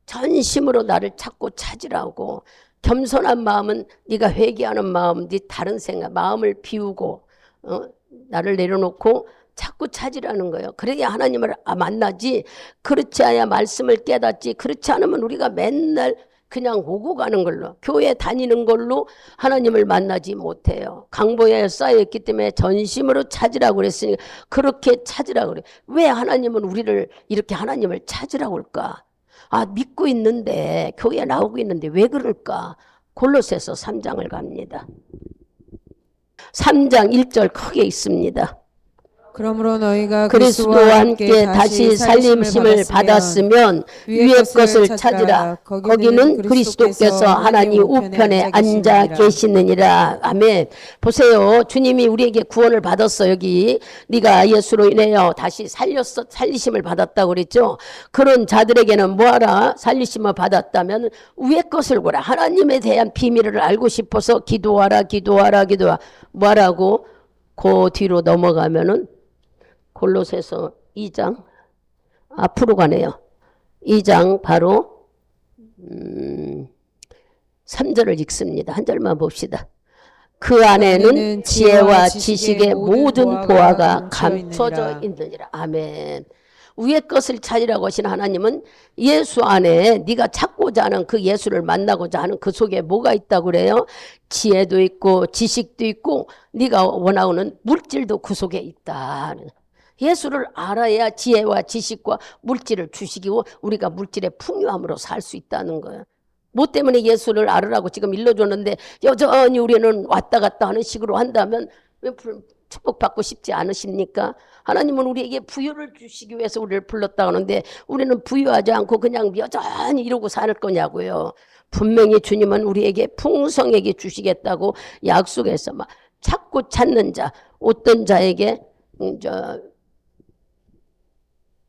전심으로 나를 찾고 찾으라고. 겸손한 마음은 네가 회개하는 마음, 네 다른 생각, 마음을 비우고 나를 내려놓고 자꾸 찾으라는 거예요. 그래야 하나님을 만나지. 그렇지 않아야 말씀을 깨닫지. 그렇지 않으면 우리가 맨날 그냥 오고 가는 걸로, 교회 다니는 걸로 하나님을 만나지 못해요. 강보에 쌓여있기 때문에 전심으로 찾으라고 그랬으니 그렇게 찾으라고 그래. 왜 하나님은 우리를 이렇게 하나님을 찾으라고 할까? 아, 믿고 있는데, 교회에 나오고 있는데 왜 그럴까? 골로새서 3장을 갑니다. 3장 1절 크게 있습니다. 그러므로 너희가 그리스도와 함께 다시 살림심을 받았으면 위의 것을 찾으라. 거기는 그리스도께서 하나님 우편에 앉아 계시느니라. 아멘. 보세요. 주님이 우리에게 구원을 받았어. 여기 네가 예수로 인하여 다시 살리심을 받았다고 그랬죠. 그런 자들에게는 뭐하라? 살리심을 받았다면 위의 것을 구하라. 하나님에 대한 비밀을 알고 싶어서 기도하라. 뭐하라고? 그 뒤로 넘어가면은 골로새서 2장 앞으로 가네요. 2장 바로 3절을 읽습니다. 한 절만 봅시다. 그 안에는 지혜와 지식의 모든 보화가 감춰져 있느니라. 아멘. 위의 것을 찾으라고 하신 하나님은 예수 안에 네가 찾고자 하는 그 예수를 만나고자 하는 그 속에 뭐가 있다고 그래요? 지혜도 있고 지식도 있고 네가 원하는 물질도 그 속에 있다. 예수를 알아야 지혜와 지식과 물질을 주시고 우리가 물질의 풍요함으로 살 수 있다는 거예요. 뭐 때문에 예수를 알으라고 지금 일러줬는데 여전히 우리는 왔다 갔다 하는 식으로 한다면 왜 축복받고 싶지 않으십니까? 하나님은 우리에게 부유를 주시기 위해서 우리를 불렀다 하는데 우리는 부유하지 않고 그냥 여전히 이러고 살 거냐고요. 분명히 주님은 우리에게 풍성하게 주시겠다고 약속해서 막 찾고 찾는 자, 어떤 자에게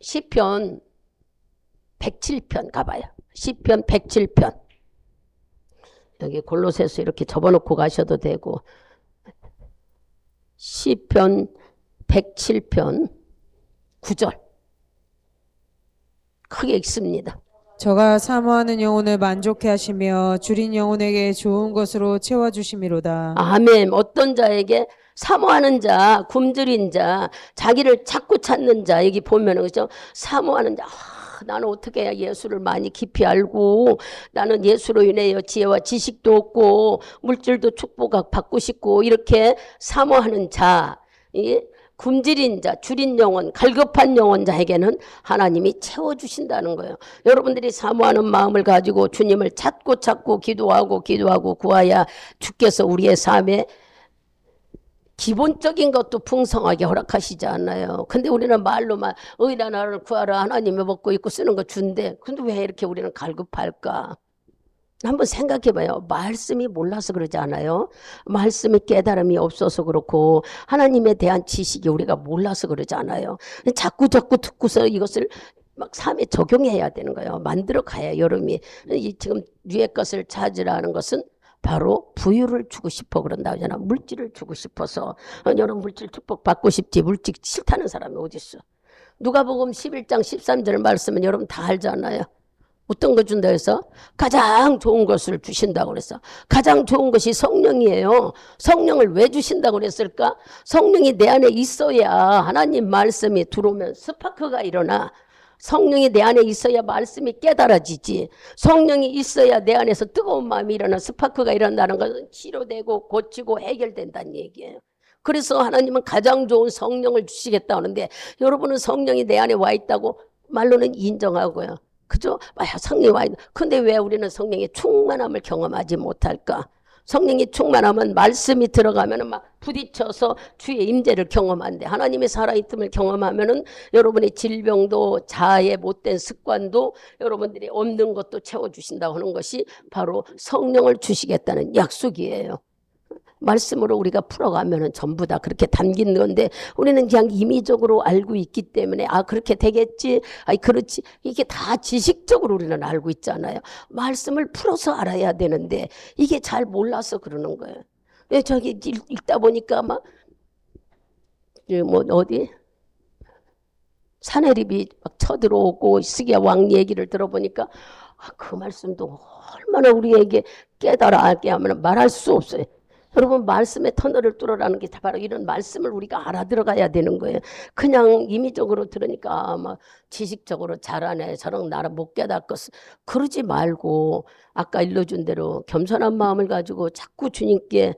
시편 107편 가봐요. 시편 107편. 여기 골로새서 이렇게 접어놓고 가셔도 되고 시편 107편 9절 크게 읽습니다. 저가 사모하는 영혼을 만족해 하시며 줄인 영혼에게 좋은 것으로 채워주심이로다. 아멘. 어떤 자에게 사모하는 자, 굶주린 자, 자기를 찾고 찾는 자, 여기 보면은 그죠? 사모하는 자, 나는 어떻게 해야 예수를 많이 깊이 알고 나는 예수로 인하여 지혜와 지식도 얻고 물질도 축복 받고 싶고 이렇게 사모하는 자, 굶주린 자, 줄인 영혼, 갈급한 영혼 자에게는 하나님이 채워주신다는 거예요. 여러분들이 사모하는 마음을 가지고 주님을 찾고 기도하고 구하야 주께서 우리의 삶에 기본적인 것도 풍성하게 허락하시지 않나요? 근데 우리는 말로만 의인아 나를 구하라 하나님이 먹고 입고 쓰는 거 준대. 근데 왜 이렇게 우리는 갈급할까? 한번 생각해봐요. 말씀이 몰라서 그러지 않아요? 말씀의 깨달음이 없어서 그렇고 하나님에 대한 지식이 우리가 몰라서 그러지 않아요? 자꾸 듣고서 이것을 막 삶에 적용해야 되는 거예요. 만들어 가야 여름이. 지금 위의 것을 찾으라는 것은 바로 부유를 주고 싶어 그런다 하잖아. 물질을 주고 싶어서. 여러분 물질 축복 받고 싶지 물질 싫다는 사람이 어디 있어? 누가복음 11장 13절 말씀은 여러분 다 알잖아요. 어떤 거 준다 해서 가장 좋은 것을 주신다고 그랬어. 가장 좋은 것이 성령이에요. 성령을 왜 주신다고 그랬을까? 성령이 내 안에 있어야 하나님 말씀이 들어오면 스파크가 일어나. 성령이 내 안에 있어야 말씀이 깨달아지지. 성령이 있어야 내 안에서 뜨거운 마음이 일어나 스파크가 일어난다는 것은 치료되고 고치고 해결된다는 얘기예요. 그래서 하나님은 가장 좋은 성령을 주시겠다 하는데 여러분은 성령이 내 안에 와 있다고 말로는 인정하고요. 그죠? 성령이 와 있다. 근데 왜 우리는 성령의 충만함을 경험하지 못할까? 성령이 충만하면 말씀이 들어가면 막 부딪혀서 주의 임재를 경험한대. 하나님의 살아있음을 경험하면은 여러분의 질병도 자아의 못된 습관도 여러분들이 없는 것도 채워주신다고 하는 것이 바로 성령을 주시겠다는 약속이에요. 말씀으로 우리가 풀어가면은 전부 다 그렇게 담긴 건데 우리는 그냥 임의적으로 알고 있기 때문에 그렇게 되겠지, 그렇지, 이게 다 지식적으로 우리는 알고 있잖아요. 말씀을 풀어서 알아야 되는데 이게 잘 몰라서 그러는 거예요. 왜 저기 읽다 보니까 막 어디 사내립이 막 쳐들어오고 스기야 왕 얘기를 들어보니까 그 말씀도 얼마나 우리에게 깨달아게 하면 말할 수 없어요. 여러분 말씀의 터널을 뚫어라는 게 바로 이런 말씀을 우리가 알아들어가야 되는 거예요. 그냥 임의적으로 들으니까 막 지식적으로 잘하네 저런 나를 못 깨닫겠어 그러지 말고 아까 일러준 대로 겸손한 마음을 가지고 자꾸 주님께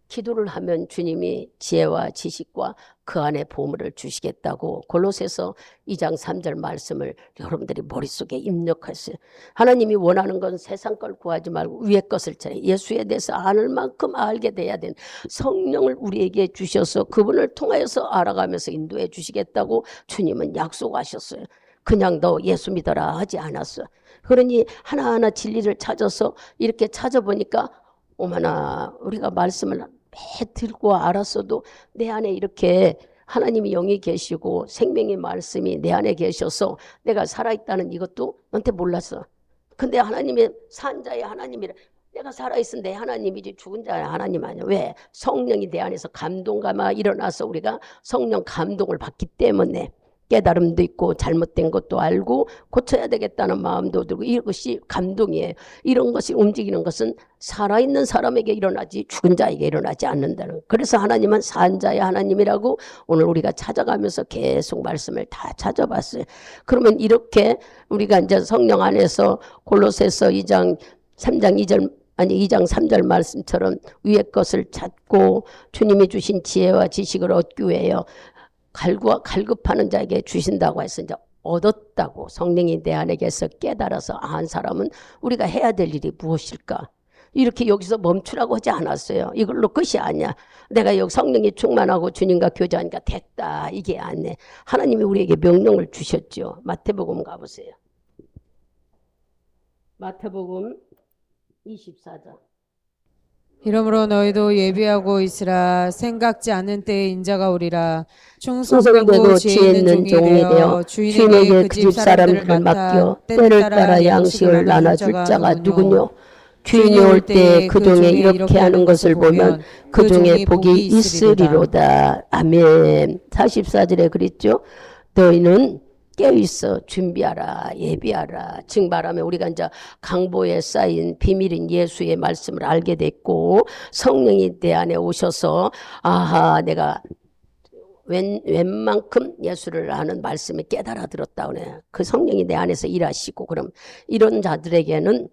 기도를 하면 주님이 지혜와 지식과 그 안에 보물을 주시겠다고 골로새서 2장 3절 말씀을 여러분들이 머릿속에 입력하세요. 하나님이 원하는 건 세상 걸 구하지 말고 위의 것을 찾아 예수에 대해서 아는 만큼 알게 돼야 되는 성령을 우리에게 주셔서 그분을 통하여서 알아가면서 인도해 주시겠다고 주님은 약속하셨어요. 그냥 너 예수 믿어라 하지 않았어. 그러니 하나하나 진리를 찾아서 이렇게 찾아보니까 어머나 우리가 말씀을 매 들고 알았어도 내 안에 이렇게 하나님이 영이 계시고 생명의 말씀이 내 안에 계셔서 내가 살아있다는 이것도 너한테 몰랐어. 근데 하나님의 산자의 하나님이라 내가 살아있은 내 하나님이지 죽은 자의 하나님 아니야. 왜? 성령이 내 안에서 감동감아 일어나서 우리가 성령 감동을 받기 때문에 깨달음도 있고 잘못된 것도 알고 고쳐야 되겠다는 마음도 들고 이것이 감동이에요. 이런 것이 움직이는 것은 살아있는 사람에게 일어나지 죽은 자에게 일어나지 않는다는. 그래서 하나님은 산 자의 하나님이라고 오늘 우리가 찾아가면서 계속 말씀을 다 찾아봤어요. 그러면 이렇게 우리가 이제 성령 안에서 골로새서 2장 3장 2절 아니 2장 3절 말씀처럼 위의 것을 찾고 주님이 주신 지혜와 지식을 얻기 위하여 갈급하는 자에게 주신다고 해서 이제 얻었다고 성령이 내 안에 계서 깨달아서 한 사람은 우리가 해야 될 일이 무엇일까? 이렇게 여기서 멈추라고 하지 않았어요. 이걸로 끝이 아니야. 내가 여기 성령이 충만하고 주님과 교제하니까 됐다. 이게 아니네. 하나님이 우리에게 명령을 주셨죠. 마태복음 가보세요. 마태복음 24장. 이러므로 너희도 예비하고 있으라. 생각지 않은 때에 인자가 오리라. 충성되고 충성되고 지혜 있는 종이 되어 주인에게 그 집 사람들을 맡겨 때를 따라 양식을 나눠줄 자가 누구뇨? 주인이 올 때 그 종에 이렇게 하는 것을 보면 그 종의 복이 있으리로다. 아멘. 44절에 그랬죠. 너희는 깨어있어 준비하라 예비하라. 즉 말하면 우리가 이제 강보에 쌓인 비밀인 예수의 말씀을 알게 됐고 성령이 내 안에 오셔서 아하 내가 웬만큼 예수를 아는 말씀을 깨달아 들었다 그래. 그 성령이 내 안에서 일하시고 그럼 이런 자들에게는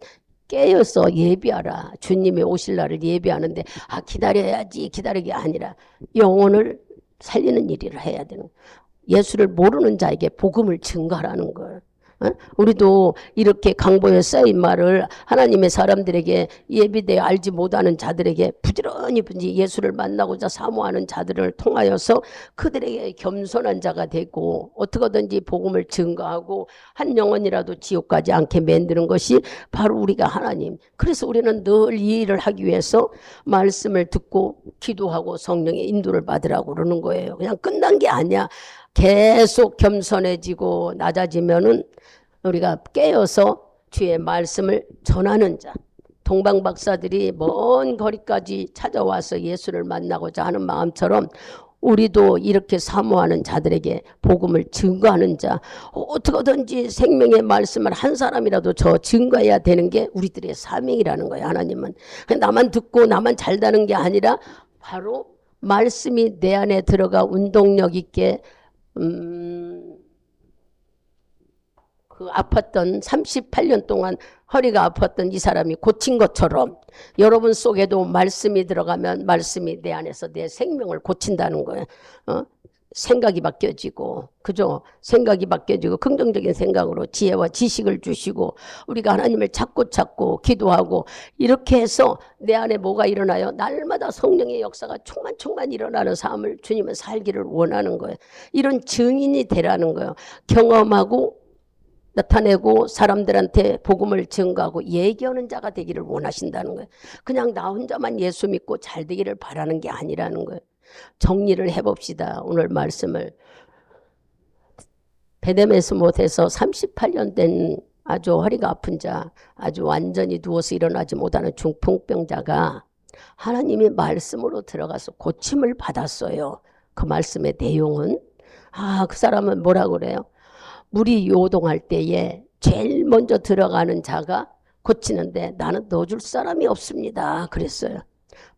깨어서 예비하라. 주님이 오실 날을 예비하는데 기다려야지 기다리기 아니라 영혼을 살리는 일을 해야 되는 거예요. 예수를 모르는 자에게 복음을 증거하라는 걸. 우리도 이렇게 강보에 쌓인 말을 하나님의 사람들에게 예비되어 알지 못하는 자들에게 부지런히 예수를 만나고자 사모하는 자들을 통하여서 그들에게 겸손한 자가 되고 어떻게든지 복음을 증거하고 한 영혼이라도 지옥 가지 않게 만드는 것이 바로 우리가 하나님. 그래서 우리는 늘 이 일을 하기 위해서 말씀을 듣고 기도하고 성령의 인도를 받으라고 그러는 거예요. 그냥 끝난 게 아니야. 계속 겸손해지고 낮아지면은 우리가 깨어서 주의 말씀을 전하는 자. 동방 박사들이 먼 거리까지 찾아와서 예수를 만나고자 하는 마음처럼 우리도 이렇게 사모하는 자들에게 복음을 증거하는 자. 어떻게든지 생명의 말씀을 한 사람이라도 저 증거해야 되는 게 우리들의 사명이라는 거예요. 하나님은 나만 듣고 나만 잘다는 게 아니라 바로 말씀이 내 안에 들어가 운동력 있게 그 아팠던 38년 동안 허리가 아팠던 이 사람이 고친 것처럼 여러분 속에도 말씀이 들어가면 말씀이 내 안에서 내 생명을 고친다는 거예요. 생각이 바뀌어지고 그죠? 생각이 바뀌어지고 긍정적인 생각으로 지혜와 지식을 주시고 우리가 하나님을 찾고 기도하고 이렇게 해서 내 안에 뭐가 일어나요? 날마다 성령의 역사가 충만 일어나는 삶을 주님은 살기를 원하는 거예요. 이런 증인이 되라는 거예요. 경험하고 나타내고 사람들한테 복음을 증거하고 얘기하는 자가 되기를 원하신다는 거예요. 그냥 나 혼자만 예수 믿고 잘 되기를 바라는 게 아니라는 거예요. 정리를 해봅시다. 오늘 말씀을. 베데메스 못해서 38년 된 아주 허리가 아픈 자, 아주 완전히 누워서 일어나지 못하는 중풍병자가 하나님의 말씀으로 들어가서 고침을 받았어요. 그 말씀의 내용은 그 사람은 뭐라고 그래요? 물이 요동할 때에 제일 먼저 들어가는 자가 고치는데 나는 넣어줄 사람이 없습니다. 그랬어요.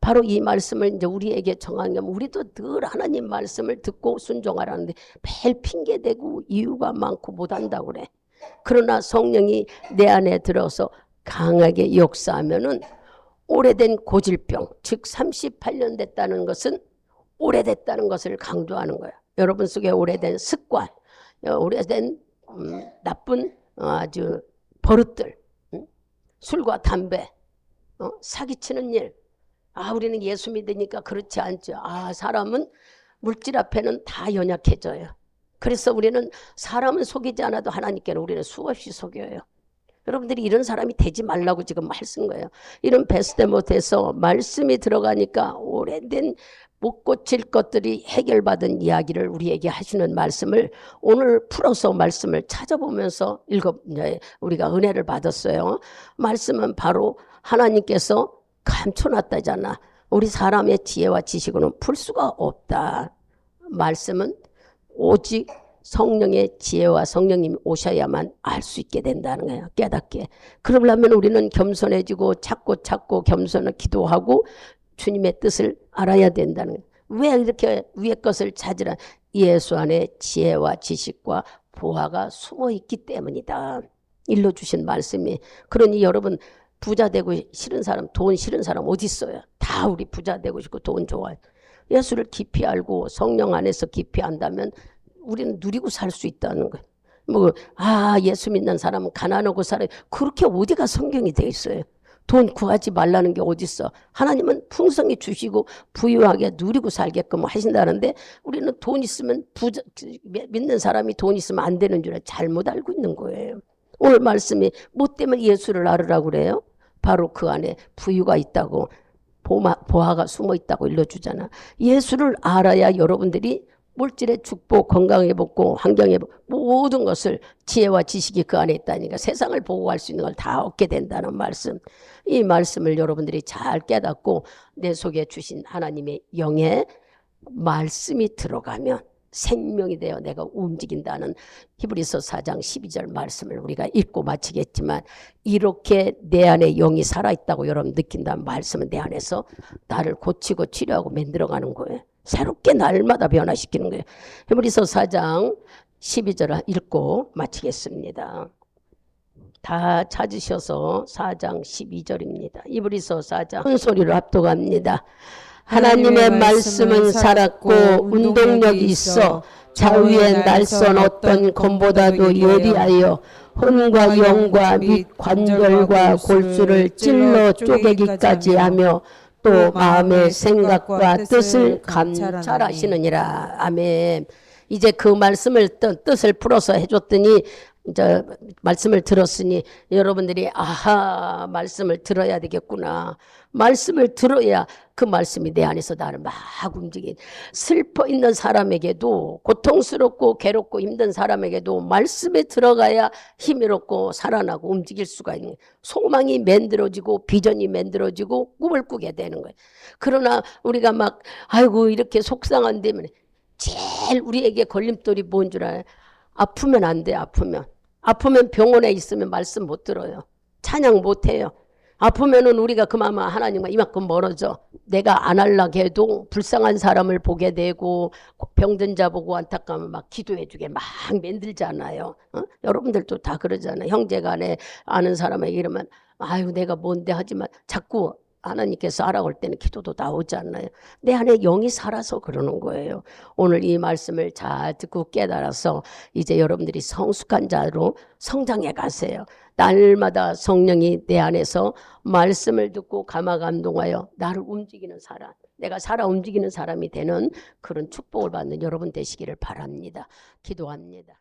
바로 이 말씀을 이제 우리에게 정하면 우리도 늘 하나님 말씀을 듣고 순종하라는데 매일 핑계대고 이유가 많고 못한다고 그래. 그러나 성령이 내 안에 들어서 강하게 역사하면은 오래된 고질병, 즉 38년 됐다는 것은 오래됐다는 것을 강조하는 거예요. 여러분 속에 오래된 습관, 오래된 나쁜 아주 버릇들, 술과 담배, 사기치는 일. 우리는 예수 믿으니까 그렇지 않죠. 사람은 물질 앞에는 다 연약해져요. 그래서 우리는 사람은 속이지 않아도 하나님께는 우리는 수없이 속여요. 여러분들이 이런 사람이 되지 말라고 지금 말씀 거예요. 이런 베스데못에서 말씀이 들어가니까 오래된 못 고칠 것들이 해결받은 이야기를 우리에게 하시는 말씀을 오늘 풀어서 말씀을 찾아보면서 우리가 은혜를 받았어요. 말씀은 바로 하나님께서 감춰놨다잖아. 우리 사람의 지혜와 지식으로는 풀 수가 없다. 말씀은 오직 성령의 지혜와 성령님이 오셔야만 알 수 있게 된다는 거예요. 깨닫게. 그러려면 우리는 겸손해지고 찾고 겸손을 기도하고 주님의 뜻을 알아야 된다는 거예요. 왜 이렇게 위의 것을 찾으라? 예수 안에 지혜와 지식과 보화가 숨어 있기 때문이다. 일러주신 말씀이. 그러니 여러분 부자 되고 싫은 사람, 돈 싫은 사람 어디 있어요? 다 우리 부자 되고 싶고 돈 좋아해. 예수를 깊이 알고 성령 안에서 깊이 안다면 우리는 누리고 살 수 있다는 거예요. 예수 믿는 사람은 가난하고 살아요. 그렇게 어디가 성경이 돼 있어요? 돈 구하지 말라는 게 어디 있어? 하나님은 풍성히 주시고 부유하게 누리고 살게끔 하신다는데 우리는 돈 있으면 믿는 사람이 돈 있으면 안 되는 줄 잘못 알고 있는 거예요. 오늘 말씀이 뭐 때문에 예수를 알으라고 그래요? 바로 그 안에 부유가 있다고 보화가 숨어 있다고 일러주잖아. 예수를 알아야 여러분들이 물질의 축복, 건강회복고 환경회복 모든 것을 지혜와 지식이 그 안에 있다니까 세상을 보호할 수 있는 걸 다 얻게 된다는 말씀. 이 말씀을 여러분들이 잘 깨닫고 내 속에 주신 하나님의 영의 말씀이 들어가면 생명이 되어 내가 움직인다는 히브리서 4장 12절 말씀을 우리가 읽고 마치겠지만 이렇게 내 안에 영이 살아있다고 여러분 느낀다는 말씀은 내 안에서 나를 고치고 치료하고 만들어가는 거예요. 새롭게 날마다 변화시키는 거예요. 히브리서 4장 12절을 읽고 마치겠습니다. 다 찾으셔서 4장 12절입니다. 히브리서 4장 큰 소리로 합독합니다. 하나님의 말씀은 살았고 운동력이 있어 좌우의 날선 어떤 검보다도 예리하여 혼과 영과 및 관절과 골수를 찔러 쪼개기까지 하며 또 마음의 생각과 뜻을 감찰하시느니라. 아멘. 이제 그 말씀을 뜻을 풀어서 해줬더니 이제 말씀을 들었으니 여러분들이 아하 말씀을 들어야 되겠구나. 말씀을 들어야 그 말씀이 내 안에서 나를 막 움직인 슬퍼 있는 사람에게도 고통스럽고 괴롭고 힘든 사람에게도 말씀에 들어가야 힘이롭고 살아나고 움직일 수가 있는 거예요. 소망이 만들어지고 비전이 만들어지고 꿈을 꾸게 되는 거예요. 그러나 우리가 막 아이고 이렇게 속상한데 제일 우리에게 걸림돌이 뭔 줄 알아요? 아프면 안 돼. 아프면 병원에 있으면 말씀 못 들어요. 찬양 못 해요. 아프면은 우리가 그만 하나님과 이만큼 멀어져. 내가 안 하려고 해도 불쌍한 사람을 보게 되고 병든 자 보고 안타까우면 막 기도해 주게 막 만들잖아요. 여러분들도 다 그러잖아요. 형제간에 아는 사람에게 이러면 아유 내가 뭔데 하지만 자꾸 하나님께서 알아올 때는 기도도 나오잖아요. 내 안에 영이 살아서 그러는 거예요. 오늘 이 말씀을 잘 듣고 깨달아서 이제 여러분들이 성숙한 자로 성장해 가세요. 날마다 성령이 내 안에서 말씀을 듣고 감화감동하여 나를 움직이는 사람, 내가 살아 움직이는 사람이 되는 그런 축복을 받는 여러분 되시기를 바랍니다. 기도합니다.